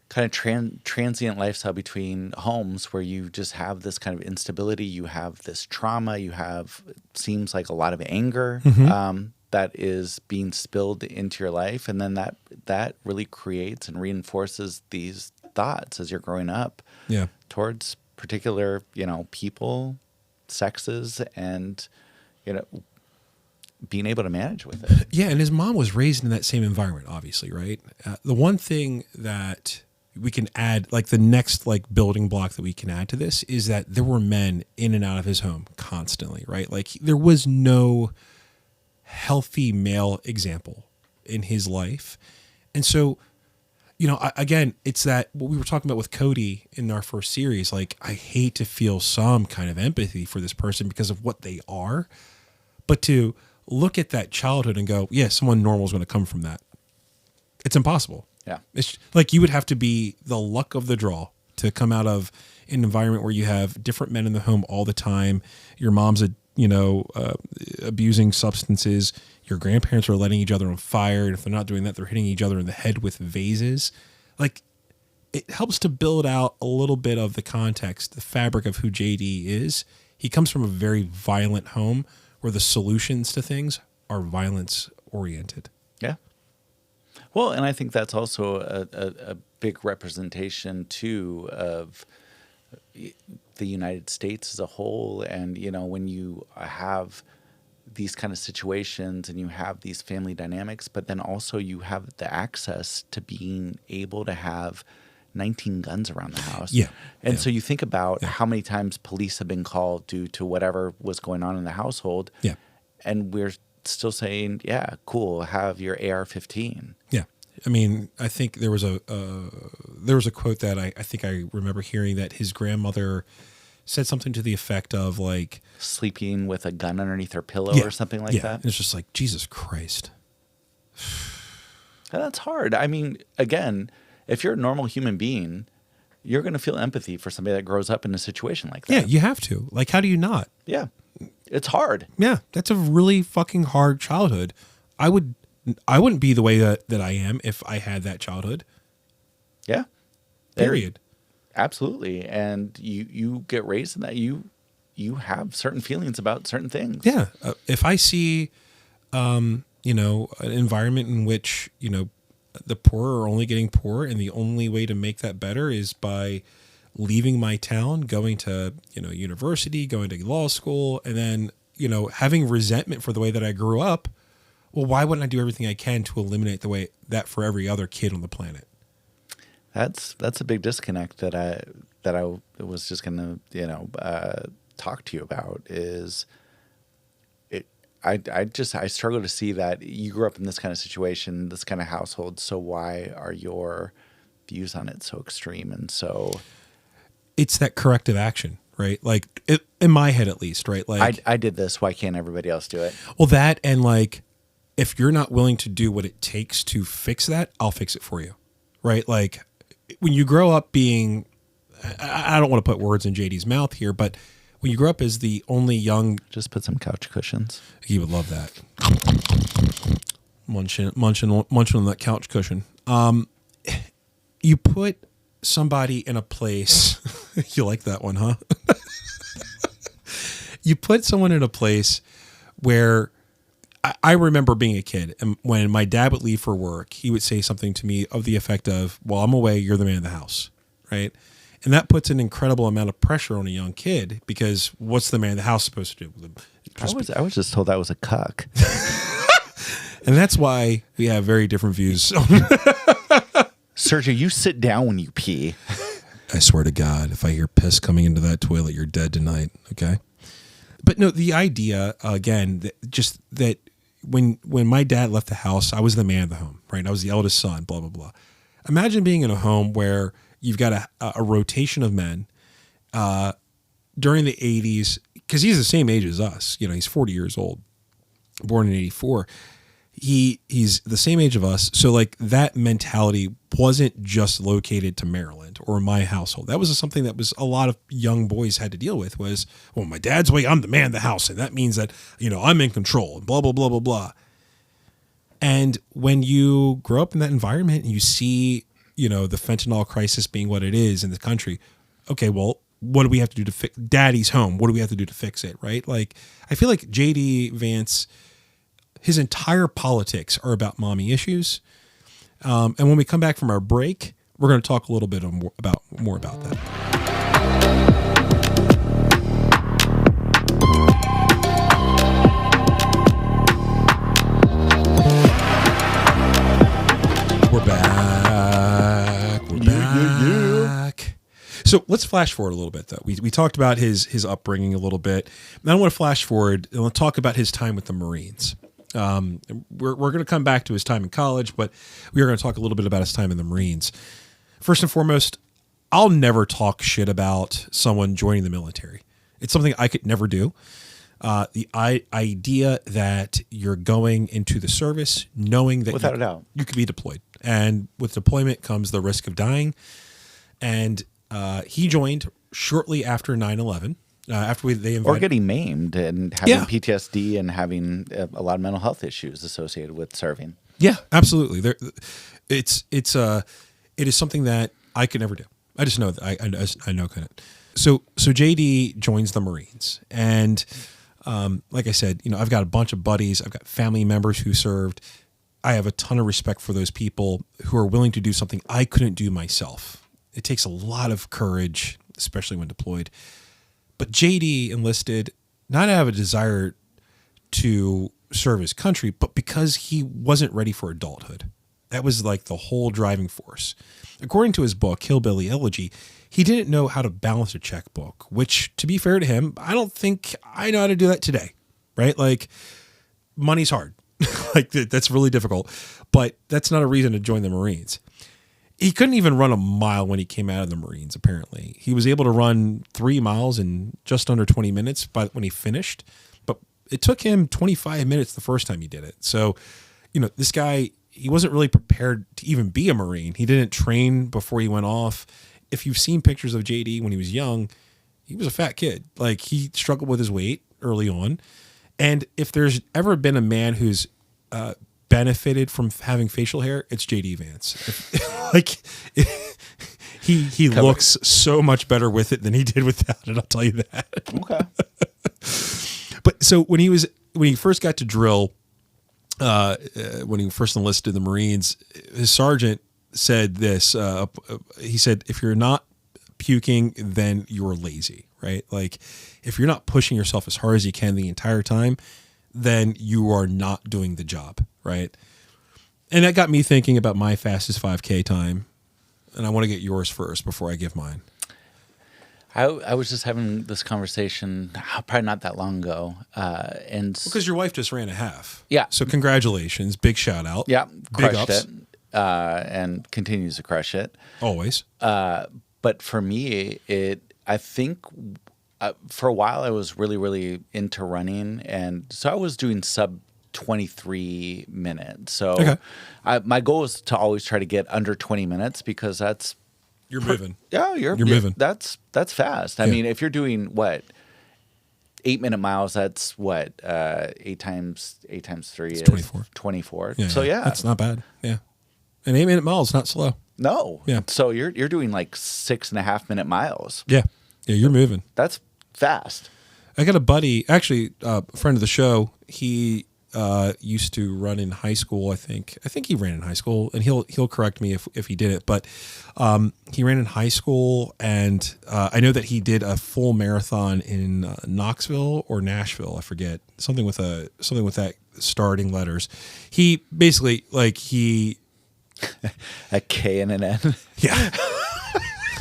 [SPEAKER 3] kind of transient lifestyle between homes where you just have this kind of instability, you have this trauma, you have, seems like a lot of anger that is being spilled into your life. And then that really creates and reinforces these thoughts as you're growing up towards particular, people, sexes, and, being able to manage with it.
[SPEAKER 2] Yeah. And his mom was raised in that same environment, obviously, right? The one thing that we can add, like the next building block that we can add to this is that there were men in and out of his home constantly, right? Like there was no healthy male example in his life. And so, again, it's that what we were talking about with Cody in our first series, like I hate to feel some kind of empathy for this person because of what they are, but to look at that childhood and go, yeah, someone normal is going to come from that. It's impossible.
[SPEAKER 3] Yeah.
[SPEAKER 2] It's like you would have to be the luck of the draw to come out of an environment where you have different men in the home all the time. Your mom's abusing substances. Your grandparents are letting each other on fire. And if they're not doing that, they're hitting each other in the head with vases. Like it helps to build out a little bit of the context, the fabric of who JD is. He comes from a very violent home where the solutions to things are violence oriented.
[SPEAKER 3] Yeah. Well, and I think that's also a big representation too of the United States as a whole. And, when you have these kind of situations and you have these family dynamics, but then also you have the access to being able to have 19 guns around the house.
[SPEAKER 2] Yeah.
[SPEAKER 3] And so you think about how many times police have been called due to whatever was going on in the household. Yeah. And we're still saying, yeah, cool, have your AR-15.
[SPEAKER 2] Yeah. I mean, I think there was a quote that I think I remember hearing that his grandmother said something to the effect of like
[SPEAKER 3] sleeping with a gun underneath her pillow or something like that.
[SPEAKER 2] And it's just like, Jesus Christ.
[SPEAKER 3] And that's hard. I mean, again, if you're a normal human being, you're going to feel empathy for somebody that grows up in a situation like that.
[SPEAKER 2] Yeah, you have to. Like, how do you not?
[SPEAKER 3] Yeah. It's hard.
[SPEAKER 2] Yeah, that's a really fucking hard childhood. I would I wouldn't be the way that I am if I had that childhood.
[SPEAKER 3] Yeah.
[SPEAKER 2] Period.
[SPEAKER 3] Absolutely. And you get raised in that. You have certain feelings about certain things.
[SPEAKER 2] Yeah. If I see, an environment in which, the poor are only getting poorer and the only way to make that better is by leaving my town, going to, university, going to law school, and then, having resentment for the way that I grew up, well, why wouldn't I do everything I can to eliminate the way that for every other kid on the planet?
[SPEAKER 3] That's a big disconnect that I was just going to, talk to you about is I struggle to see that you grew up in this kind of situation, this kind of household. So why are your views on it so extreme and so?
[SPEAKER 2] It's that corrective action, right? Like in my head, at least, right? Like
[SPEAKER 3] I did this. Why can't everybody else do it?
[SPEAKER 2] well, that and like if you're not willing to do what it takes to fix that, I'll fix it for you, right? Like when you grow up being, I don't want to put words in JD's mouth here, but when you grow up as the only young,
[SPEAKER 3] Just put some couch cushions.
[SPEAKER 2] he would love that. Munching on that couch cushion. You put somebody in a place. You like that one, huh? You put someone in a place where I remember being a kid, and when my dad would leave for work, he would say something to me of the effect of, "Well, I'm away. You're the man of the house," right? And that puts an incredible amount of pressure on a young kid because what's the man of the house supposed to do?
[SPEAKER 3] I was just told that was a cuck.
[SPEAKER 2] And that's why we have very different views.
[SPEAKER 3] Sergio, you sit down when you pee.
[SPEAKER 2] I swear to God, if I hear piss coming into that toilet, you're dead tonight. Okay. But no, the idea again, that when my dad left the house, I was the man of the home, right? I was the eldest son, blah, blah, blah. Imagine being in a home where you've got a rotation of men during the 80s, because he's the same age as us. He's 40 years old, born in 84. He's the same age of us. So like that mentality wasn't just located to Maryland or my household. That was something that was a lot of young boys had to deal with was, well, my dad's way, I'm the man of the house. And that means that, I'm in control and blah, blah, blah, blah, blah. And when you grow up in that environment and you see, the fentanyl crisis being what it is in the country, okay, well, what do we have to do to fix daddy's home? What do we have to do to fix it? Right? Like, I feel like JD Vance, his entire politics are about mommy issues. And when we come back from our break, we're going to talk a little bit more about that. We're back. We're back. So let's flash forward a little bit, though. We talked about his upbringing a little bit. And I want to flash forward and we'll talk about his time with the Marines. We're going to come back to his time in college, but we are going to talk a little bit about his time in the Marines. First and foremost, I'll never talk shit about someone joining the military. It's something I could never do. The idea that you're going into the service knowing that
[SPEAKER 3] Without a doubt.
[SPEAKER 2] you could be deployed. And with deployment comes the risk of dying. And he joined shortly after 9/11. After they invited,
[SPEAKER 3] Or getting maimed and having PTSD and having a lot of mental health issues associated with serving.
[SPEAKER 2] Yeah, absolutely. It is something that I could never do. I just know that I know couldn't. So JD joins the Marines, and like I said, I've got a bunch of buddies. I've got family members who served. I have a ton of respect for those people who are willing to do something I couldn't do myself. It takes a lot of courage, especially when deployed. But JD enlisted not out of a desire to serve his country, but because he wasn't ready for adulthood. That was like the whole driving force. According to his book, Hillbilly Elegy, he didn't know how to balance a checkbook, which, to be fair to him, I don't think I know how to do that today, right? Like, money's hard. Like, that's really difficult. But that's not a reason to join the Marines. He couldn't even run a mile when he came out of the Marines, apparently. He was able to run 3 miles in just under 20 minutes when he finished. But it took him 25 minutes the first time he did it. So, this guy, he wasn't really prepared to even be a Marine. He didn't train before he went off. If you've seen pictures of JD when he was young, he was a fat kid. Like, he struggled with his weight early on. And if there's ever been a man who's benefited from having facial hair, it's JD Vance. Like he looks so much better with it than he did without it. I'll tell you that.
[SPEAKER 3] Okay.
[SPEAKER 2] But so when he first got to drill, when he first enlisted in the Marines, his sergeant said this. He said, "If you're not puking, then you're lazy, right? Like if you're not pushing yourself as hard as you can the entire time, then you are not doing the job, right?" And that got me thinking about my fastest 5K time, and I want to get yours first before I give mine.
[SPEAKER 3] I was just having this conversation probably not that long ago, and
[SPEAKER 2] Because your wife just ran a half.
[SPEAKER 3] Yeah.
[SPEAKER 2] So congratulations. Big shout out.
[SPEAKER 3] yeah,
[SPEAKER 2] Big
[SPEAKER 3] crushed
[SPEAKER 2] ups.
[SPEAKER 3] it, and continues to crush it.
[SPEAKER 2] Always.
[SPEAKER 3] But for me, I think for a while I was really, really into running, and so I was doing sub 23 minutes. So
[SPEAKER 2] Okay.
[SPEAKER 3] my goal is to always try to get under 20 minutes because that's
[SPEAKER 2] You're moving.
[SPEAKER 3] yeah,
[SPEAKER 2] You're moving.
[SPEAKER 3] That's fast. I mean, if you're doing what 8-minute miles, that's what 8 times 3 is
[SPEAKER 2] 24.
[SPEAKER 3] 24.
[SPEAKER 2] Yeah,
[SPEAKER 3] So yeah,
[SPEAKER 2] that's not bad. Yeah. An 8-minute mile is not slow.
[SPEAKER 3] no.
[SPEAKER 2] Yeah.
[SPEAKER 3] So you're doing like 6.5-minute miles.
[SPEAKER 2] Yeah. Yeah, you're moving.
[SPEAKER 3] That's fast.
[SPEAKER 2] I got a buddy, actually, a friend of the show. He used to run in high school. I think he ran in high school, and he'll correct me if he did it. But he ran in high school, and I know that he did a full marathon in Knoxville or Nashville. I forget, something with that starting letters. He basically
[SPEAKER 3] A K and an N.
[SPEAKER 2] yeah.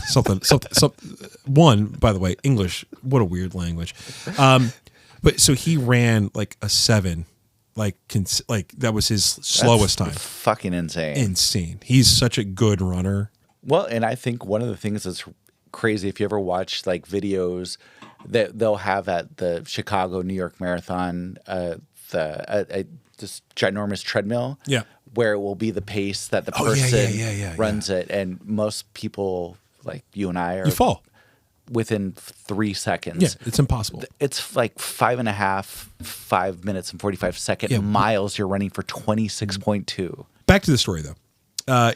[SPEAKER 2] something. One, by the way, English. What a weird language. But so he ran like a 7, like that was his slowest time.
[SPEAKER 3] Fucking insane.
[SPEAKER 2] Insane. He's such a good runner.
[SPEAKER 3] Well, and I think one of the things that's crazy, if you ever watch like videos that they'll have at the Chicago, New York Marathon, this ginormous treadmill,
[SPEAKER 2] Yeah.
[SPEAKER 3] where it will be the pace that the
[SPEAKER 2] Oh, yeah,
[SPEAKER 3] person
[SPEAKER 2] yeah,
[SPEAKER 3] runs it, and most people like you and I are
[SPEAKER 2] You fall.
[SPEAKER 3] within 3 seconds.
[SPEAKER 2] Yeah, it's impossible.
[SPEAKER 3] It's like 5 minutes and 45-second
[SPEAKER 2] Yeah.
[SPEAKER 3] miles you're running for 26.2.
[SPEAKER 2] Back to the story, though.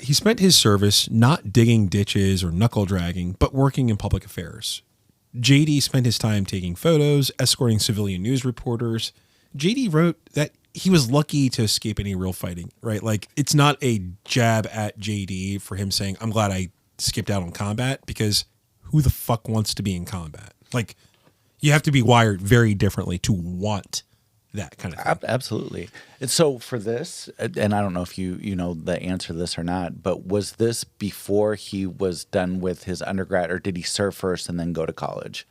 [SPEAKER 2] He spent his service not digging ditches or knuckle dragging, but working in public affairs. JD spent his time taking photos, escorting civilian news reporters. JD wrote that he was lucky to escape any real fighting, right? Like, it's not a jab at JD for him saying, I'm glad I skipped out on combat, because who the fuck wants to be in combat? Like, you have to be wired very differently to want that kind of thing.
[SPEAKER 3] Absolutely. And so for this, and I don't know if you know the answer to this or not, but was this before he was done with his undergrad, or did he serve first and then go to college?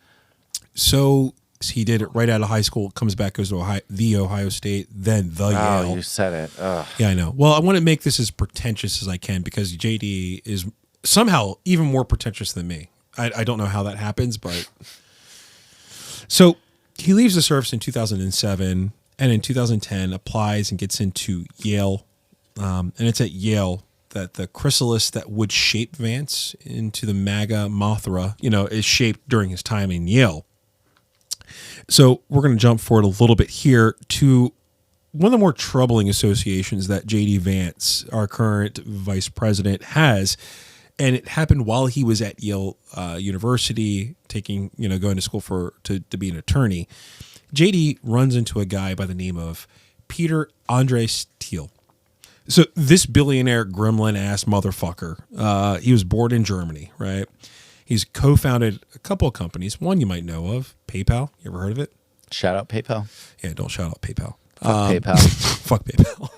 [SPEAKER 2] So he did it right out of high school, comes back, goes to Ohio State, then the
[SPEAKER 3] Oh,
[SPEAKER 2] Yale.
[SPEAKER 3] you said it. Ugh.
[SPEAKER 2] Yeah, I know. Well, I want to make this as pretentious as I can, because JD is somehow even more pretentious than me. I don't know how that happens, but so he leaves the service in 2007, and in 2010 applies and gets into Yale. And it's at Yale that the chrysalis that would shape Vance into the MAGA Mothra, is shaped during his time in Yale. So we're going to jump forward a little bit here to one of the more troubling associations that JD Vance, our current vice president, has. And it happened while he was at Yale University, going to school to be an attorney. JD runs into a guy by the name of Peter Andres Thiel. So this billionaire gremlin-ass motherfucker, he was born in Germany, right? He's co-founded a couple of companies. One you might know of, PayPal. You ever heard of it?
[SPEAKER 3] Shout out PayPal.
[SPEAKER 2] Yeah, don't shout out PayPal.
[SPEAKER 3] Fuck PayPal.
[SPEAKER 2] Fuck PayPal.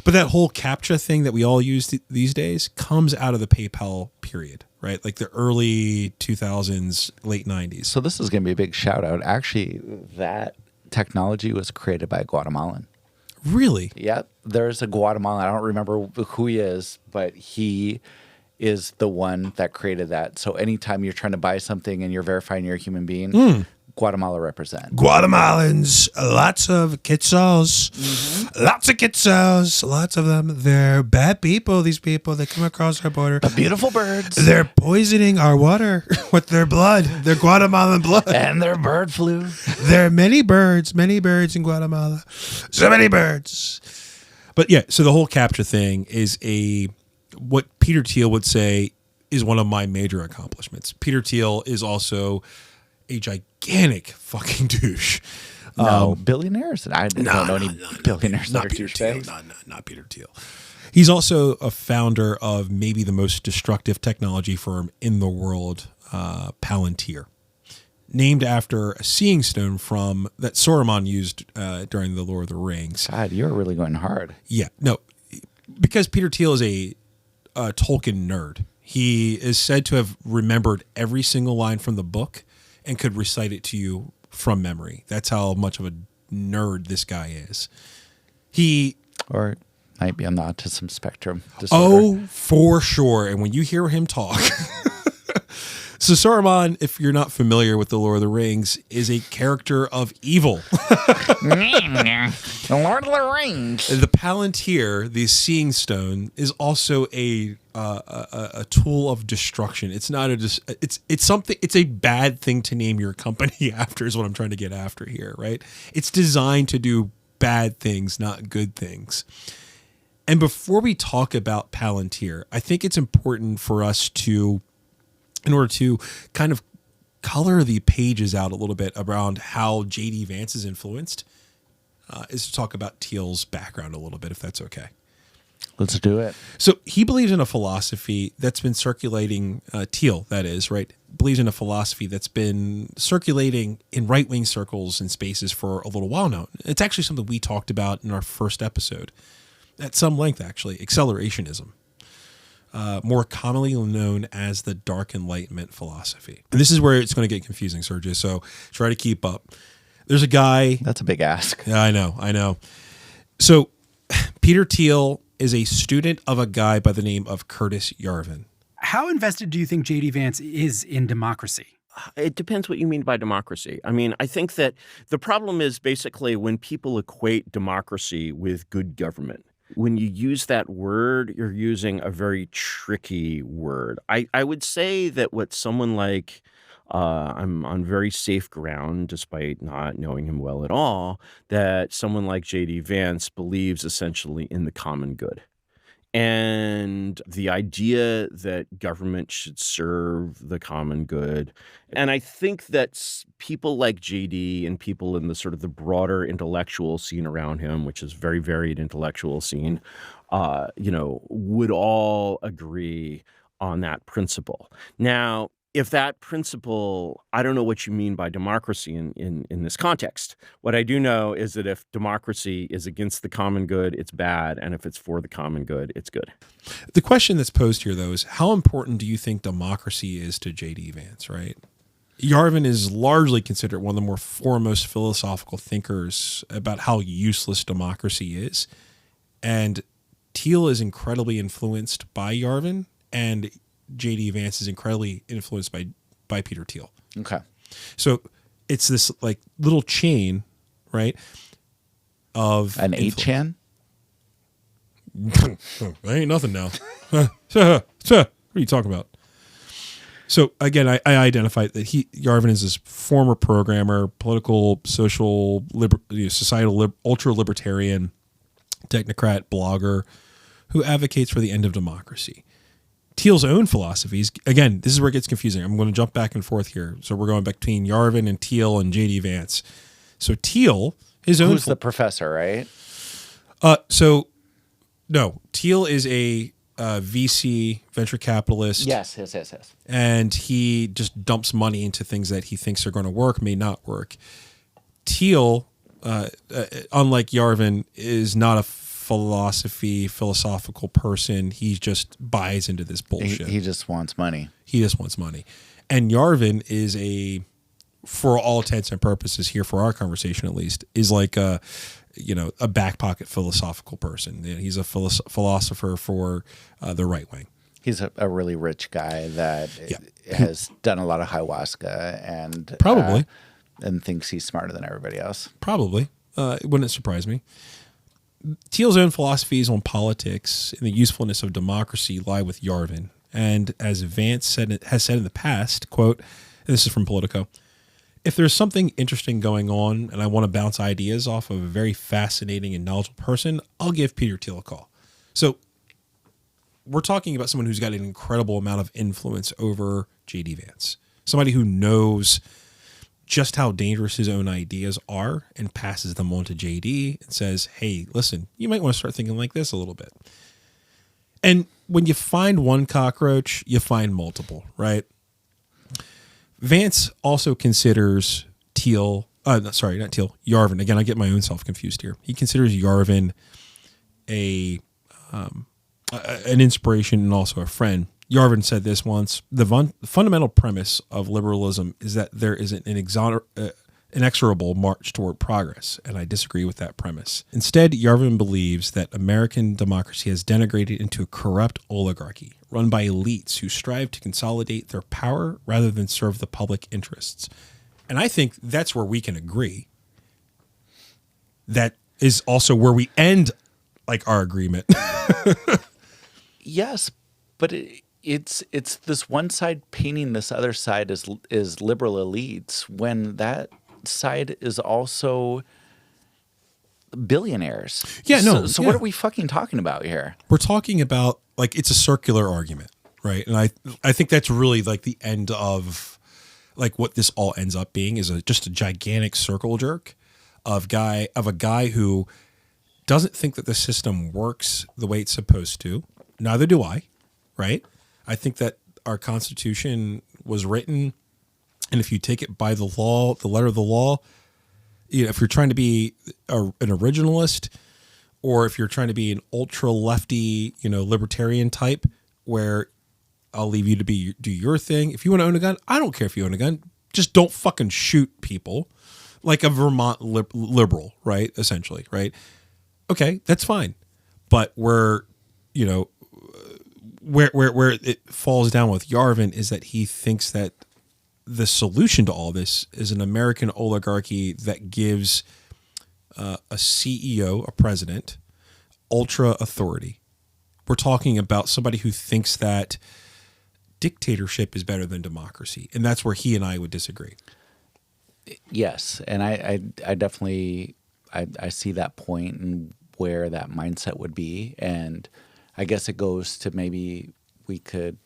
[SPEAKER 2] But that whole CAPTCHA thing that we all use these days comes out of the PayPal period, right? Like the early 2000s, late 90s.
[SPEAKER 3] So this is going to be a big shout out. Actually, that technology was created by a Guatemalan.
[SPEAKER 2] Really?
[SPEAKER 3] Yep. There's a Guatemalan. I don't remember who he is, but he is the one that created that. So anytime you're trying to buy something and you're verifying you're a human being, Guatemala represent.
[SPEAKER 5] Guatemalans, lots of Quetzals, lots of Quetzals, lots of them. They're bad people, these people. They come across our border.
[SPEAKER 3] The beautiful birds.
[SPEAKER 5] They're poisoning our water with their blood, their Guatemalan blood.
[SPEAKER 3] And their bird flu.
[SPEAKER 5] There are many birds in Guatemala. So many birds.
[SPEAKER 2] But yeah, so the whole capture thing is what Peter Thiel would say is one of my major accomplishments. Peter Thiel is also a gigantic fucking douche.
[SPEAKER 3] No, billionaires? I don't know any billionaires that are douchebags.
[SPEAKER 2] Not Peter Thiel. He's also a founder of maybe the most destructive technology firm in the world, Palantir, named after a seeing stone that Saruman used during the Lord of the Rings.
[SPEAKER 3] God, you're really going hard.
[SPEAKER 2] Yeah, no, because Peter Thiel is a Tolkien nerd. He is said to have remembered every single line from the book and could recite it to you from memory. That's how much of a nerd this guy is.
[SPEAKER 3] Or might be on the autism spectrum disorder.
[SPEAKER 2] Oh, for sure. And when you hear him talk. So Saruman, if you're not familiar with the Lord of the Rings, is a character of evil.
[SPEAKER 3] The Lord of the Rings.
[SPEAKER 2] The Palantir, the Seeing Stone, is also a tool of destruction. It's not it's something. It's a bad thing to name your company after. Is what I'm trying to get after here, right? It's designed to do bad things, not good things. And before we talk about Palantir, I think it's important for us in order to kind of color the pages out a little bit around how JD Vance is influenced, is to talk about Thiel's background a little bit, if that's okay.
[SPEAKER 3] Let's do it.
[SPEAKER 2] So he believes in a philosophy that's been circulating, Thiel, that is, right? Believes in a philosophy that's been circulating in right-wing circles and spaces for a little while now. It's actually something we talked about in our first episode, at some length, actually, accelerationism. More commonly known as the Dark Enlightenment philosophy. And this is where it's going to get confusing, Sergio, so try to keep up. There's a guy...
[SPEAKER 3] That's a big ask.
[SPEAKER 2] Yeah, I know. So Peter Thiel is a student of a guy by the name of Curtis Yarvin.
[SPEAKER 7] How invested do you think JD Vance is in democracy?
[SPEAKER 8] It depends what you mean by democracy. I mean, I think that the problem is basically when people equate democracy with good government. When you use that word, you're using a very tricky word. I would say that what someone like, I'm on very safe ground, despite not knowing him well at all, that someone like JD Vance believes essentially in the common good. And the idea that government should serve the common good. And I think that people like JD and people in the sort of the broader intellectual scene around him, which is very varied intellectual scene, would all agree on that principle. Now, if that principle, I don't know what you mean by democracy in this context. What I do know is that if democracy is against the common good, it's bad. And if it's for the common good, it's good.
[SPEAKER 2] The question that's posed here, though, is how important do you think democracy is to J.D. Vance, right? Yarvin is largely considered one of the more foremost philosophical thinkers about how useless democracy is. And Thiel is incredibly influenced by Yarvin, and JD Vance is incredibly influenced by Peter Thiel.
[SPEAKER 3] Okay.
[SPEAKER 2] So it's this like little chain, right? Of
[SPEAKER 3] an 8chan?
[SPEAKER 2] That ain't nothing now. What are you talking about? So again, I identify that Yarvin is this former programmer, political, social, societal, ultra-libertarian, technocrat, blogger who advocates for the end of democracy. Thiel's own philosophies, again, this is where it gets confusing. I'm going to jump bain forth here. So we're going back between Yarvin and Thiel and JD Vance. So Thiel, his own...
[SPEAKER 3] Who's the professor, right?
[SPEAKER 2] No, Thiel is a VC, venture capitalist.
[SPEAKER 3] Yes.
[SPEAKER 2] And he just dumps money into things that he thinks are going to work, may not work. Thiel, unlike Yarvin, is not a philosophical person. He just buys into this bullshit.
[SPEAKER 3] He just wants money.
[SPEAKER 2] And Yarvin is for all intents and purposes here for our conversation at least, is like a back pocket philosophical person. He's a philosopher for the right wing.
[SPEAKER 3] He's a really rich guy that has done a lot of ayahuasca and
[SPEAKER 2] probably
[SPEAKER 3] and thinks he's smarter than everybody else.
[SPEAKER 2] Probably. It wouldn't surprise me. Thiel's own philosophies on politics and the usefulness of democracy lie with Yarvin. And as Vance has said in the past, quote, and this is from Politico, if there's something interesting going on and I want to bounce ideas off of a very fascinating and knowledgeable person, I'll give Peter Thiel a call. So we're talking about someone who's got an incredible amount of influence over JD Vance, somebody who knows just how dangerous his own ideas are and passes them on to JD and says, hey, listen, you might want to start thinking like this a little bit. And when you find one cockroach, you find multiple, right? Vance also considers Thiel, sorry, not Thiel, Yarvin. Again, I get my own self confused here. He considers Yarvin an inspiration and also a friend. Yarvin said this once: the fundamental premise of liberalism is that there is an inexorable march toward progress, and I disagree with that premise. Instead, Yarvin believes that American democracy has degenerated into a corrupt oligarchy run by elites who strive to consolidate their power rather than serve the public interests. And I think that's where we can agree. That is also where we end like our agreement.
[SPEAKER 3] Yes, but it's this one side painting this other side as liberal elites when that side is also billionaires.
[SPEAKER 2] Yeah, no.
[SPEAKER 3] So what are we fucking talking about here?
[SPEAKER 2] We're talking about, like, it's a circular argument, right? And I think that's really like the end of like what this all ends up being is just a gigantic circle jerk of a guy who doesn't think that the system works the way it's supposed to. Neither do I, right? I think that our Constitution was written, and if you take it by the law, the letter of the law, you know, if you're trying to be an originalist, or if you're trying to be an ultra lefty, you know, libertarian type, where I'll leave you to do your thing. If you want to own a gun, I don't care if you own a gun. Just don't fucking shoot people, like a Vermont liberal, right? Essentially, right? Okay, that's fine. But where it falls down with Yarvin is that he thinks that the solution to all this is an American oligarchy that gives a CEO, a president, ultra authority. We're talking about somebody who thinks that dictatorship is better than democracy, and that's where he and I would disagree.
[SPEAKER 3] Yes, and I definitely I see that point and where that mindset would be, and I guess it goes to maybe we could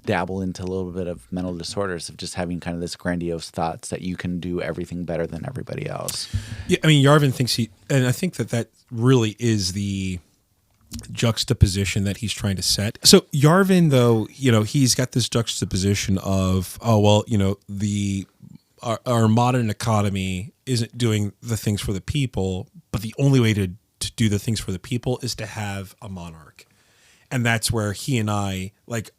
[SPEAKER 3] dabble into a little bit of mental disorders of just having kind of this grandiose thoughts that you can do everything better than everybody else.
[SPEAKER 2] Yeah, I mean, Yarvin thinks and I think that really is the juxtaposition that he's trying to set. So Yarvin, though, you know, he's got this juxtaposition of, oh, well, you know, our modern economy isn't doing the things for the people, but the only way to do the things for the people is to have a monarch. And that's where he and I, like,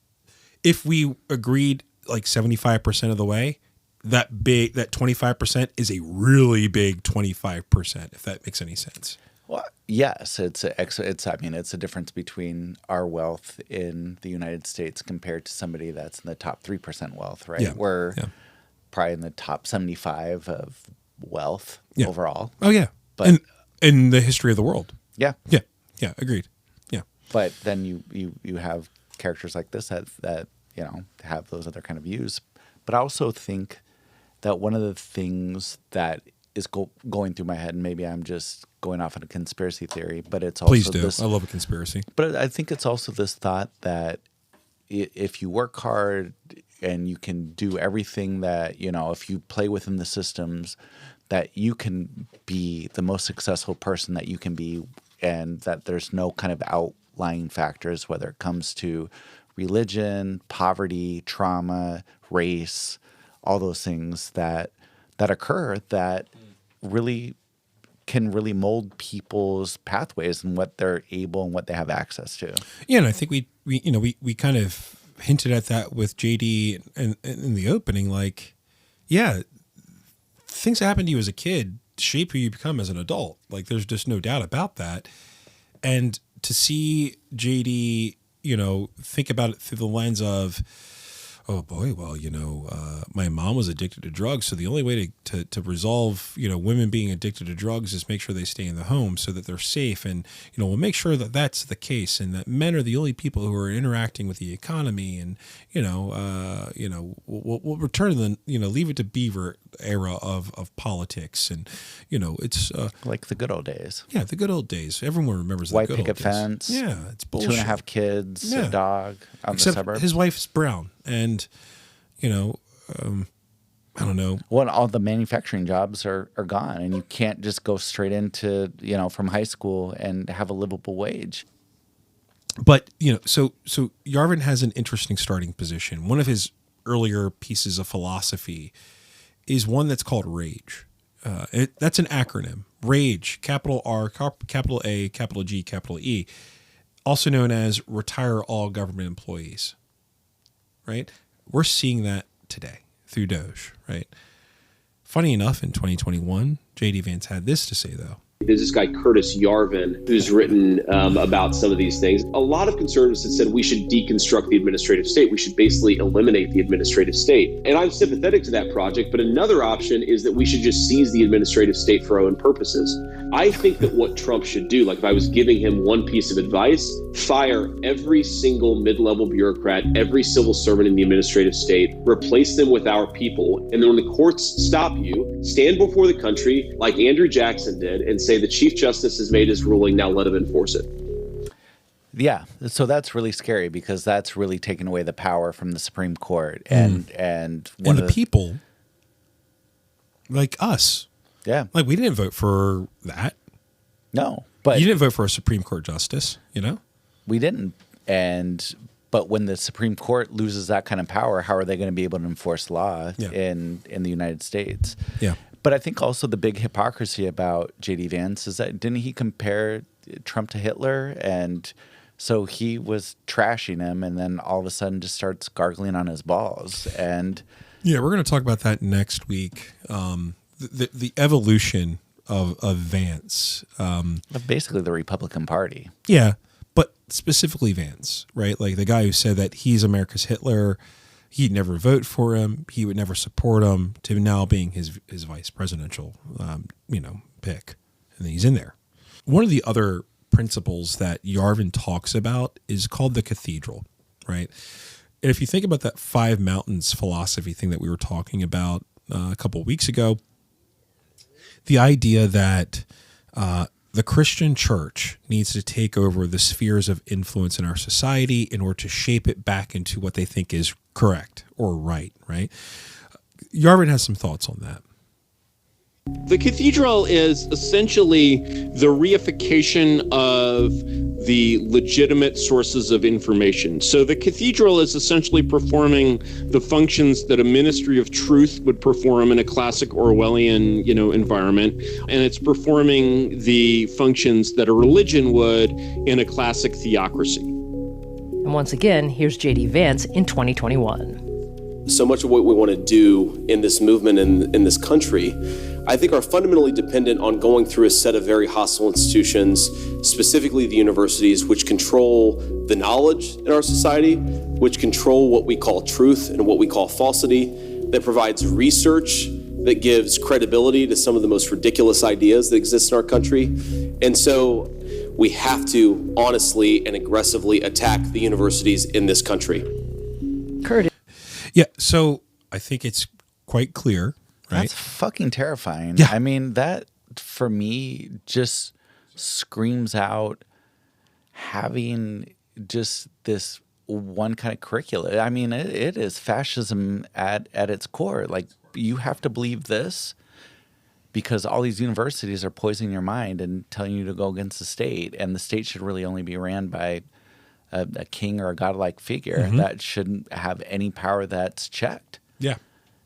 [SPEAKER 2] if we agreed like 75% of the way, that 25% is a really big 25%, if that makes any sense.
[SPEAKER 3] Well, yes, it's a difference between our wealth in the United States compared to somebody that's in the top 3% wealth, right?
[SPEAKER 2] Yeah.
[SPEAKER 3] We're probably in the top 75 of wealth overall.
[SPEAKER 2] Oh yeah,
[SPEAKER 3] but
[SPEAKER 2] and in the history of the world.
[SPEAKER 3] Yeah,
[SPEAKER 2] agreed. Yeah,
[SPEAKER 3] but then you have characters like this that you know have those other kind of views. But I also think that one of the things that is going through my head, and maybe I'm just going off on a conspiracy theory, but it's also
[SPEAKER 2] please do.
[SPEAKER 3] this.
[SPEAKER 2] I love a conspiracy.
[SPEAKER 3] But I think it's also this thought that if you work hard and you can do everything that, you know, if you play within the systems, that you can be the most successful person that you can be, and that there's no kind of outlying factors, whether it comes to religion, poverty, trauma, race, all those things that occur that really can really mold people's pathways and what they're able and what they have access to.
[SPEAKER 2] Yeah, and I think we kind of hinted at that with JD and in the opening, like, yeah, things that happen to you as a kid shape who you become as an adult. Like, there's just no doubt about that. And to see JD, you know, think about it through the lens of, oh boy, well, my mom was addicted to drugs, so the only way to resolve, women being addicted to drugs is make sure they stay in the home so that they're safe, and we'll make sure that that's the case, and that men are the only people who are interacting with the economy, and we'll return to the leave it to Beaver era of politics, and it's
[SPEAKER 3] like the good old days.
[SPEAKER 2] Yeah, the good old days. Everyone remembers the
[SPEAKER 3] white
[SPEAKER 2] good
[SPEAKER 3] picket
[SPEAKER 2] old days.
[SPEAKER 3] fence.
[SPEAKER 2] Yeah, it's bullshit.
[SPEAKER 3] 2.5 kids, a dog out in the
[SPEAKER 2] Except
[SPEAKER 3] suburbs.
[SPEAKER 2] his wife's brown, and I don't know.
[SPEAKER 3] Well, all the manufacturing jobs are gone, and you can't just go straight into from high school and have a livable wage.
[SPEAKER 2] But so Yarvin has an interesting starting position. One of his earlier pieces of philosophy is one that's called RAGE. That's an acronym. RAGE, capital R, capital A, capital G, capital E, also known as Retire All Government Employees. Right? We're seeing that today through Doge, right? Funny enough, in 2021, JD Vance had this to say, though.
[SPEAKER 6] There's this guy, Curtis Yarvin, who's written about some of these things. A lot of conservatives have said we should deconstruct the administrative state. We should basically eliminate the administrative state. And I'm sympathetic to that project, but another option is that we should just seize the administrative state for our own purposes. I think that what Trump should do, like if I was giving him one piece of advice, fire every single mid-level bureaucrat, every civil servant in the administrative state, replace them with our people. And then when the courts stop you, stand before the country like Andrew Jackson did and say the Chief Justice has made his ruling, now let him enforce it.
[SPEAKER 3] Yeah, so that's really scary because that's really taking away the power from the Supreme Court and
[SPEAKER 2] the people like us.
[SPEAKER 3] Yeah,
[SPEAKER 2] like we didn't vote for that.
[SPEAKER 3] No, but
[SPEAKER 2] you didn't vote for a Supreme Court justice.
[SPEAKER 3] We didn't. But when the Supreme Court loses that kind of power, how are they going to be able to enforce law in the United States?
[SPEAKER 2] Yeah.
[SPEAKER 3] But I think also the big hypocrisy about JD Vance is that didn't he compare Trump to Hitler? And so he was trashing him and then all of a sudden just starts gargling on his balls. And
[SPEAKER 2] yeah, we're going to talk about that next week. The evolution of Vance.
[SPEAKER 3] Of basically the Republican Party.
[SPEAKER 2] Yeah, but specifically Vance, right? Like the guy who said that he's America's Hitler. He'd never vote for him. He would never support him, to now being his vice presidential, pick. And then he's in there. One of the other principles that Yarvin talks about is called the cathedral, right? And if you think about that 5 mountains philosophy thing that we were talking about a couple of weeks ago, the idea that the Christian church needs to take over the spheres of influence in our society in order to shape it back into what they think is correct or right? Yarvin has some thoughts on that.
[SPEAKER 9] The cathedral is essentially the reification of the legitimate sources of information. So the cathedral is essentially performing the functions that a ministry of truth would perform in a classic Orwellian, environment, and it's performing the functions that a religion would in a classic theocracy.
[SPEAKER 10] And once again, here's JD Vance in 2021.
[SPEAKER 6] So much of what we want to do in this movement and in this country, I think, are fundamentally dependent on going through a set of very hostile institutions, specifically the universities, which control the knowledge in our society, which control what we call truth and what we call falsity, that provides research that gives credibility to some of the most ridiculous ideas that exist in our country. And so we have to honestly and aggressively attack the universities in this country.
[SPEAKER 10] Curtis.
[SPEAKER 2] Yeah, so I think it's quite clear, right?
[SPEAKER 3] That's fucking terrifying.
[SPEAKER 2] Yeah.
[SPEAKER 3] I mean, that for me just screams out having just this one kind of curriculum. I mean, it is fascism at its core. Like, you have to believe this because all these universities are poisoning your mind and telling you to go against the state, and the state should really only be ran by a king or a godlike figure that shouldn't have any power that's checked.
[SPEAKER 2] Yeah.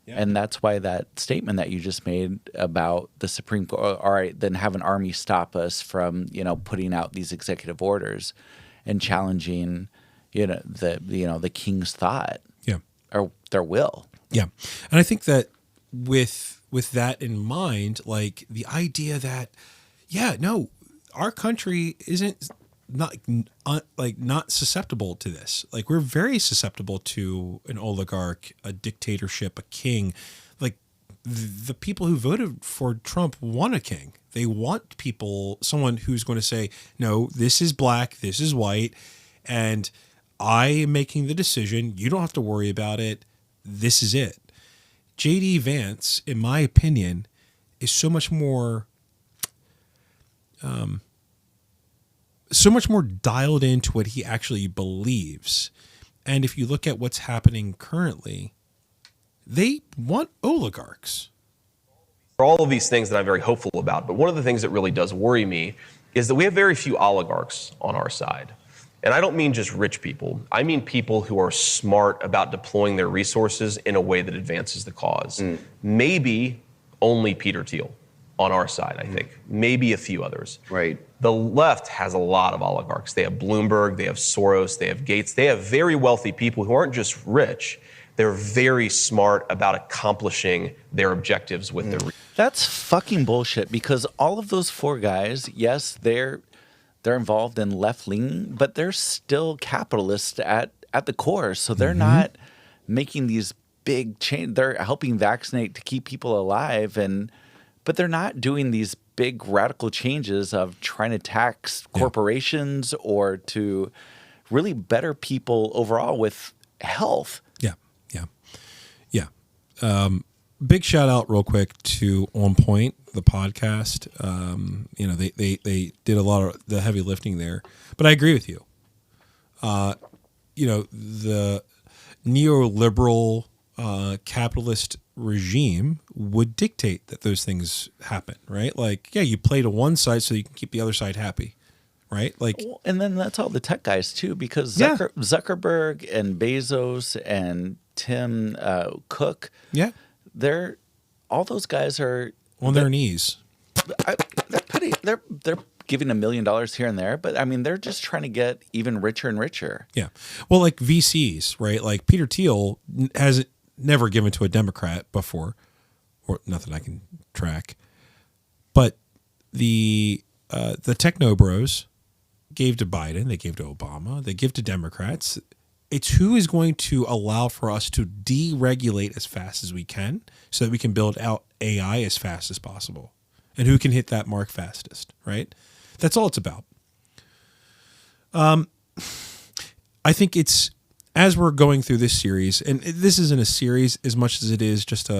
[SPEAKER 3] And that's why that statement that you just made about the Supreme Court, all right, then have an army stop us from, putting out these executive orders and challenging, the king's thought.
[SPEAKER 2] Yeah.
[SPEAKER 3] Or their will.
[SPEAKER 2] Yeah. And I think that with that in mind, like the idea that, our country isn't not susceptible to this. Like, we're very susceptible to an oligarch, a dictatorship, a king. Like, the people who voted for Trump want a king. They want someone who's going to say, no, this is black, this is white, and I am making the decision. You don't have to worry about it. This is it. JD Vance, in my opinion, is so much more dialed into what he actually believes. And if you look at what's happening currently, they want oligarchs.
[SPEAKER 6] For all of these things that I'm very hopeful about, but one of the things that really does worry me is that we have very few oligarchs on our side. And I don't mean just rich people. I mean people who are smart about deploying their resources in a way that advances the cause. Maybe only Peter Thiel on our side, I think. Maybe a few others.
[SPEAKER 3] Right.
[SPEAKER 6] The left has a lot of oligarchs. They have Bloomberg, they have Soros, they have Gates. They have very wealthy people who aren't just rich. They're very smart about accomplishing their objectives with their.
[SPEAKER 3] That's fucking bullshit, because all of those four guys, yes, they're involved in left leaning, but they're still capitalists at the core. So they're not making these big change. They're helping vaccinate to keep people alive, but they're not doing these big radical changes of trying to tax corporations or to really better people overall with health.
[SPEAKER 2] Big shout out real quick to On Point, the podcast. They did a lot of the heavy lifting there, but I agree with you. The neoliberal capitalist regime would dictate that those things happen, right? Like, you play to one side so you can keep the other side happy, right? Like,
[SPEAKER 3] and then that's all the tech guys too, because Zuckerberg and Bezos and Tim Cook, they're all those guys are
[SPEAKER 2] on their knees.
[SPEAKER 3] They're giving $1 million here and there, but I mean, they're just trying to get even richer and richer.
[SPEAKER 2] Yeah. Well, like VCs, right? Like Peter Thiel has never given to a Democrat before, or nothing I can track. But the techno bros gave to Biden, they gave to Obama, they give to Democrats. It's who is going to allow for us to deregulate as fast as we can so that we can build out AI as fast as possible, and who can hit that mark fastest, right? That's all it's about. I think it's, as we're going through this series, and this isn't a series as much as it is just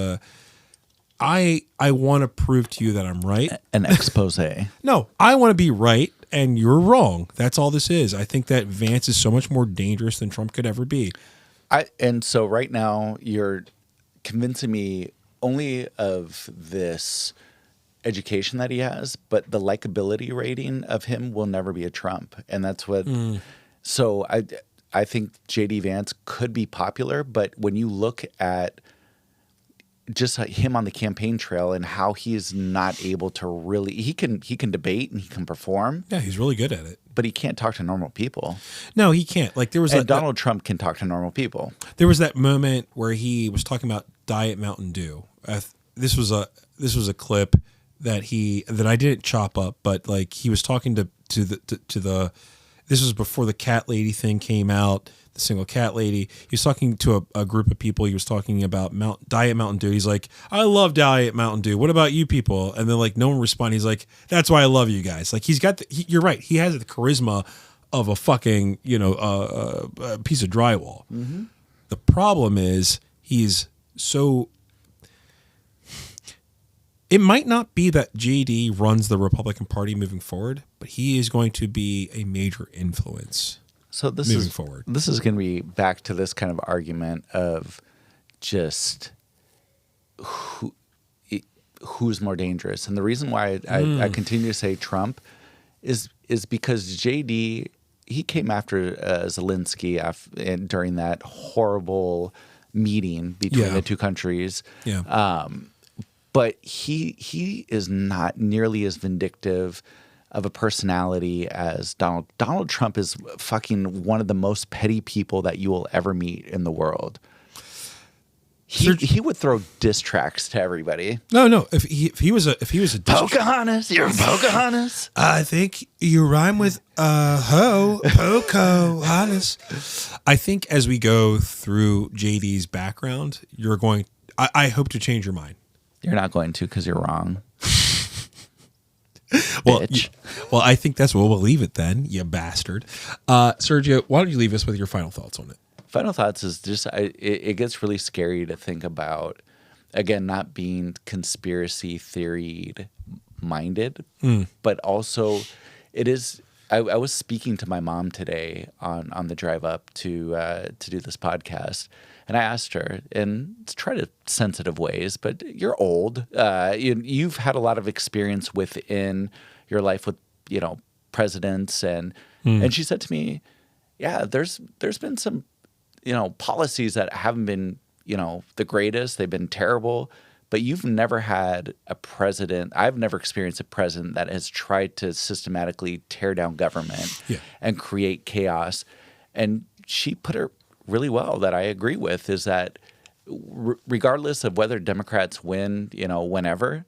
[SPEAKER 2] I want to prove to you that I'm right.
[SPEAKER 3] An expose.
[SPEAKER 2] No, I want to be right and you're wrong. That's all this is. I think that Vance is so much more dangerous than Trump could ever be.
[SPEAKER 3] And so right now you're convincing me only of this education that he has, but the likability rating of him will never be a Trump. And that's what so I think JD Vance could be popular, but when you look at just him on the campaign trail and how he is not able to really, he can debate and he can perform.
[SPEAKER 2] Yeah, he's really good at it.
[SPEAKER 3] But he can't talk to normal people.
[SPEAKER 2] No, he can't. Like, there was
[SPEAKER 3] Donald Trump can talk to normal people.
[SPEAKER 2] There was that moment where he was talking about Diet Mountain Dew. This was a clip that I didn't chop up, but like he was talking to the this was before the cat lady thing came out, the single cat lady. He was talking to a group of people. He was talking about Diet Mountain Dew. He's like, I love Diet Mountain Dew. What about you people? And then like no one responded. He's like, that's why I love you guys. Like he's got you're right. He has the charisma of a fucking, a piece of drywall. Mm-hmm. The problem is he's so. It might not be that JD runs the Republican Party moving forward, but he is going to be a major influence.
[SPEAKER 3] So moving forward. This is going to be back to this kind of argument of just who's more dangerous. And the reason why I continue to say Trump is because JD, he came after Zelensky during that horrible meeting between the two countries.
[SPEAKER 2] Yeah.
[SPEAKER 3] But he is not nearly as vindictive of a personality as Donald. Donald Trump is fucking one of the most petty people that you will ever meet in the world. He would throw diss tracks to everybody.
[SPEAKER 2] No. If he was a
[SPEAKER 3] Pocahontas, you're Pocahontas.
[SPEAKER 5] I think you rhyme with Pocahontas.
[SPEAKER 2] I think as we go through JD's background, you're going. I hope to change your mind.
[SPEAKER 3] You're not going to because you're wrong.
[SPEAKER 2] Well, I think that's where we'll leave it then, you bastard. Sergio, why don't you leave us with your final thoughts on it?
[SPEAKER 3] Final thoughts is just it gets really scary to think about, again, not being conspiracy theory minded, but also it is. I was speaking to my mom today on the drive up to do this podcast, and I asked her, and try to sensitive ways, but you're old. You've had a lot of experience within your life with presidents, and she said to me, "Yeah, there's been some." Policies that haven't been, the greatest. They've been terrible, but you've never had a president. I've never experienced a president that has tried to systematically tear down government and create chaos. And she put it really well that I agree with is that regardless of whether Democrats win, whenever,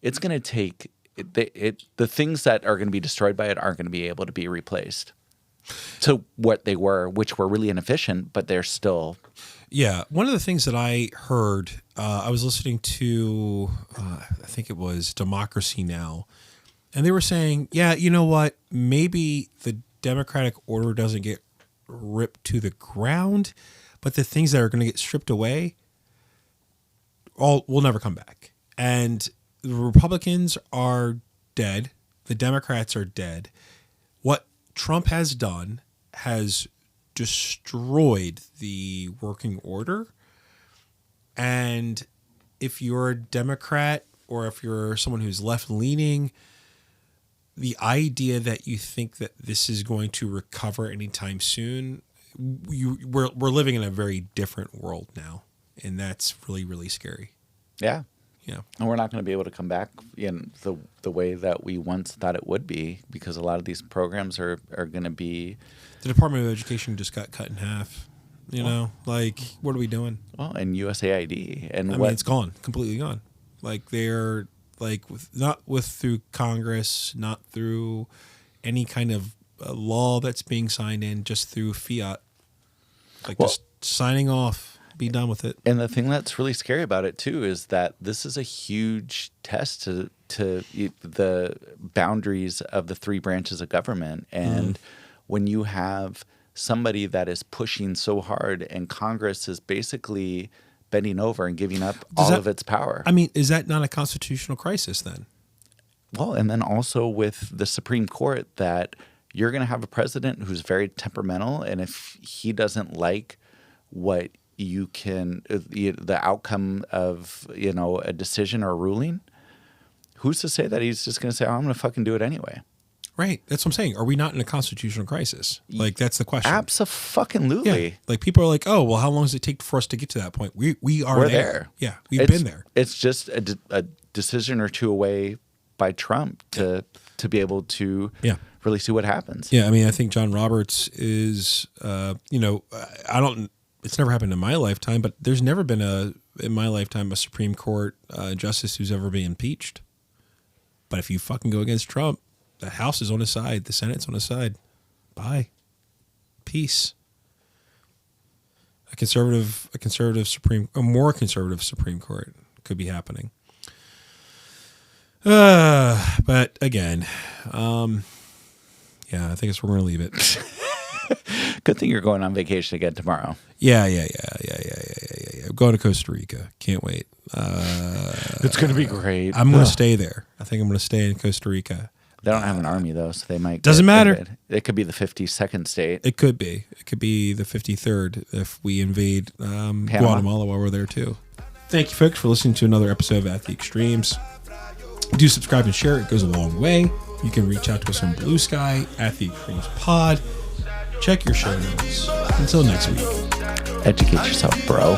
[SPEAKER 3] it's going to take the things that are going to be destroyed by it aren't going to be able to be replaced. To what they were, which were really inefficient, but they're still.
[SPEAKER 2] Yeah. One of the things that I heard, I was listening to, I think it was Democracy Now! And they were saying, yeah, you know what? Maybe the democratic order doesn't get ripped to the ground, but the things that are going to get stripped away will never come back. And the Republicans are dead. The Democrats are dead. What Trump has done has destroyed the working order. And if you're a Democrat or if you're someone who's left-leaning, the idea that you think that this is going to recover anytime soon, we're living in a very different world now. And that's really, really scary.
[SPEAKER 3] Yeah.
[SPEAKER 2] Yeah.
[SPEAKER 3] And we're not going to be able to come back in the way that we once thought it would be because a lot of these programs are going to be.
[SPEAKER 2] The Department of Education just got cut in half. What are we doing?
[SPEAKER 3] Well, and USAID. And
[SPEAKER 2] I mean, it's gone, completely gone. They're not through Congress, not through any kind of law that's being signed in, just through fiat. Just signing off. Be done with it.
[SPEAKER 3] And the thing that's really scary about it too is that this is a huge test to the boundaries of the three branches of government. And when you have somebody that is pushing so hard and Congress is basically bending over and giving up of its power.
[SPEAKER 2] I mean, is that not a constitutional crisis then?
[SPEAKER 3] Well, and then also with the Supreme Court that you're going to have a president who's very temperamental, and if he doesn't like what you can the outcome of a decision or a ruling, who's to say that he's just going to say, I'm going to fucking do it anyway?
[SPEAKER 2] Right. That's what I'm saying. Are we not in a constitutional crisis? That's the question.
[SPEAKER 3] Abso-fucking-lutely.
[SPEAKER 2] Yeah. People are like, oh, well, how long does it take for us to get to that point? We're there. Yeah, we've been there.
[SPEAKER 3] It's just a decision or two away by Trump to be able to really see what happens.
[SPEAKER 2] Yeah, I mean, I think John Roberts is, it's never happened in my lifetime, but there's never been in my lifetime a Supreme Court justice who's ever been impeached. But if you fucking go against Trump, the House is on his side, the Senate's on his side. Bye. Peace. A more conservative Supreme Court could be happening. But again, I think it's where we're gonna leave it.
[SPEAKER 3] Good thing you're going on vacation again tomorrow.
[SPEAKER 2] Yeah. I'm going to Costa Rica. Can't wait.
[SPEAKER 3] It's going to be great.
[SPEAKER 2] I'm going to stay there. I think I'm going to stay in Costa Rica.
[SPEAKER 3] They don't have an army, though, so they might.
[SPEAKER 2] Doesn't matter.
[SPEAKER 3] It could be the 52nd state.
[SPEAKER 2] It could be. It could be the 53rd if we invade Guatemala while we're there, too. Thank you, folks, for listening to another episode of At the Extremes. Do subscribe and share. It goes a long way. You can reach out to us on Blue Sky, At the Extremes Pod. Check your show notes. Until next week.
[SPEAKER 3] Educate yourself, bro.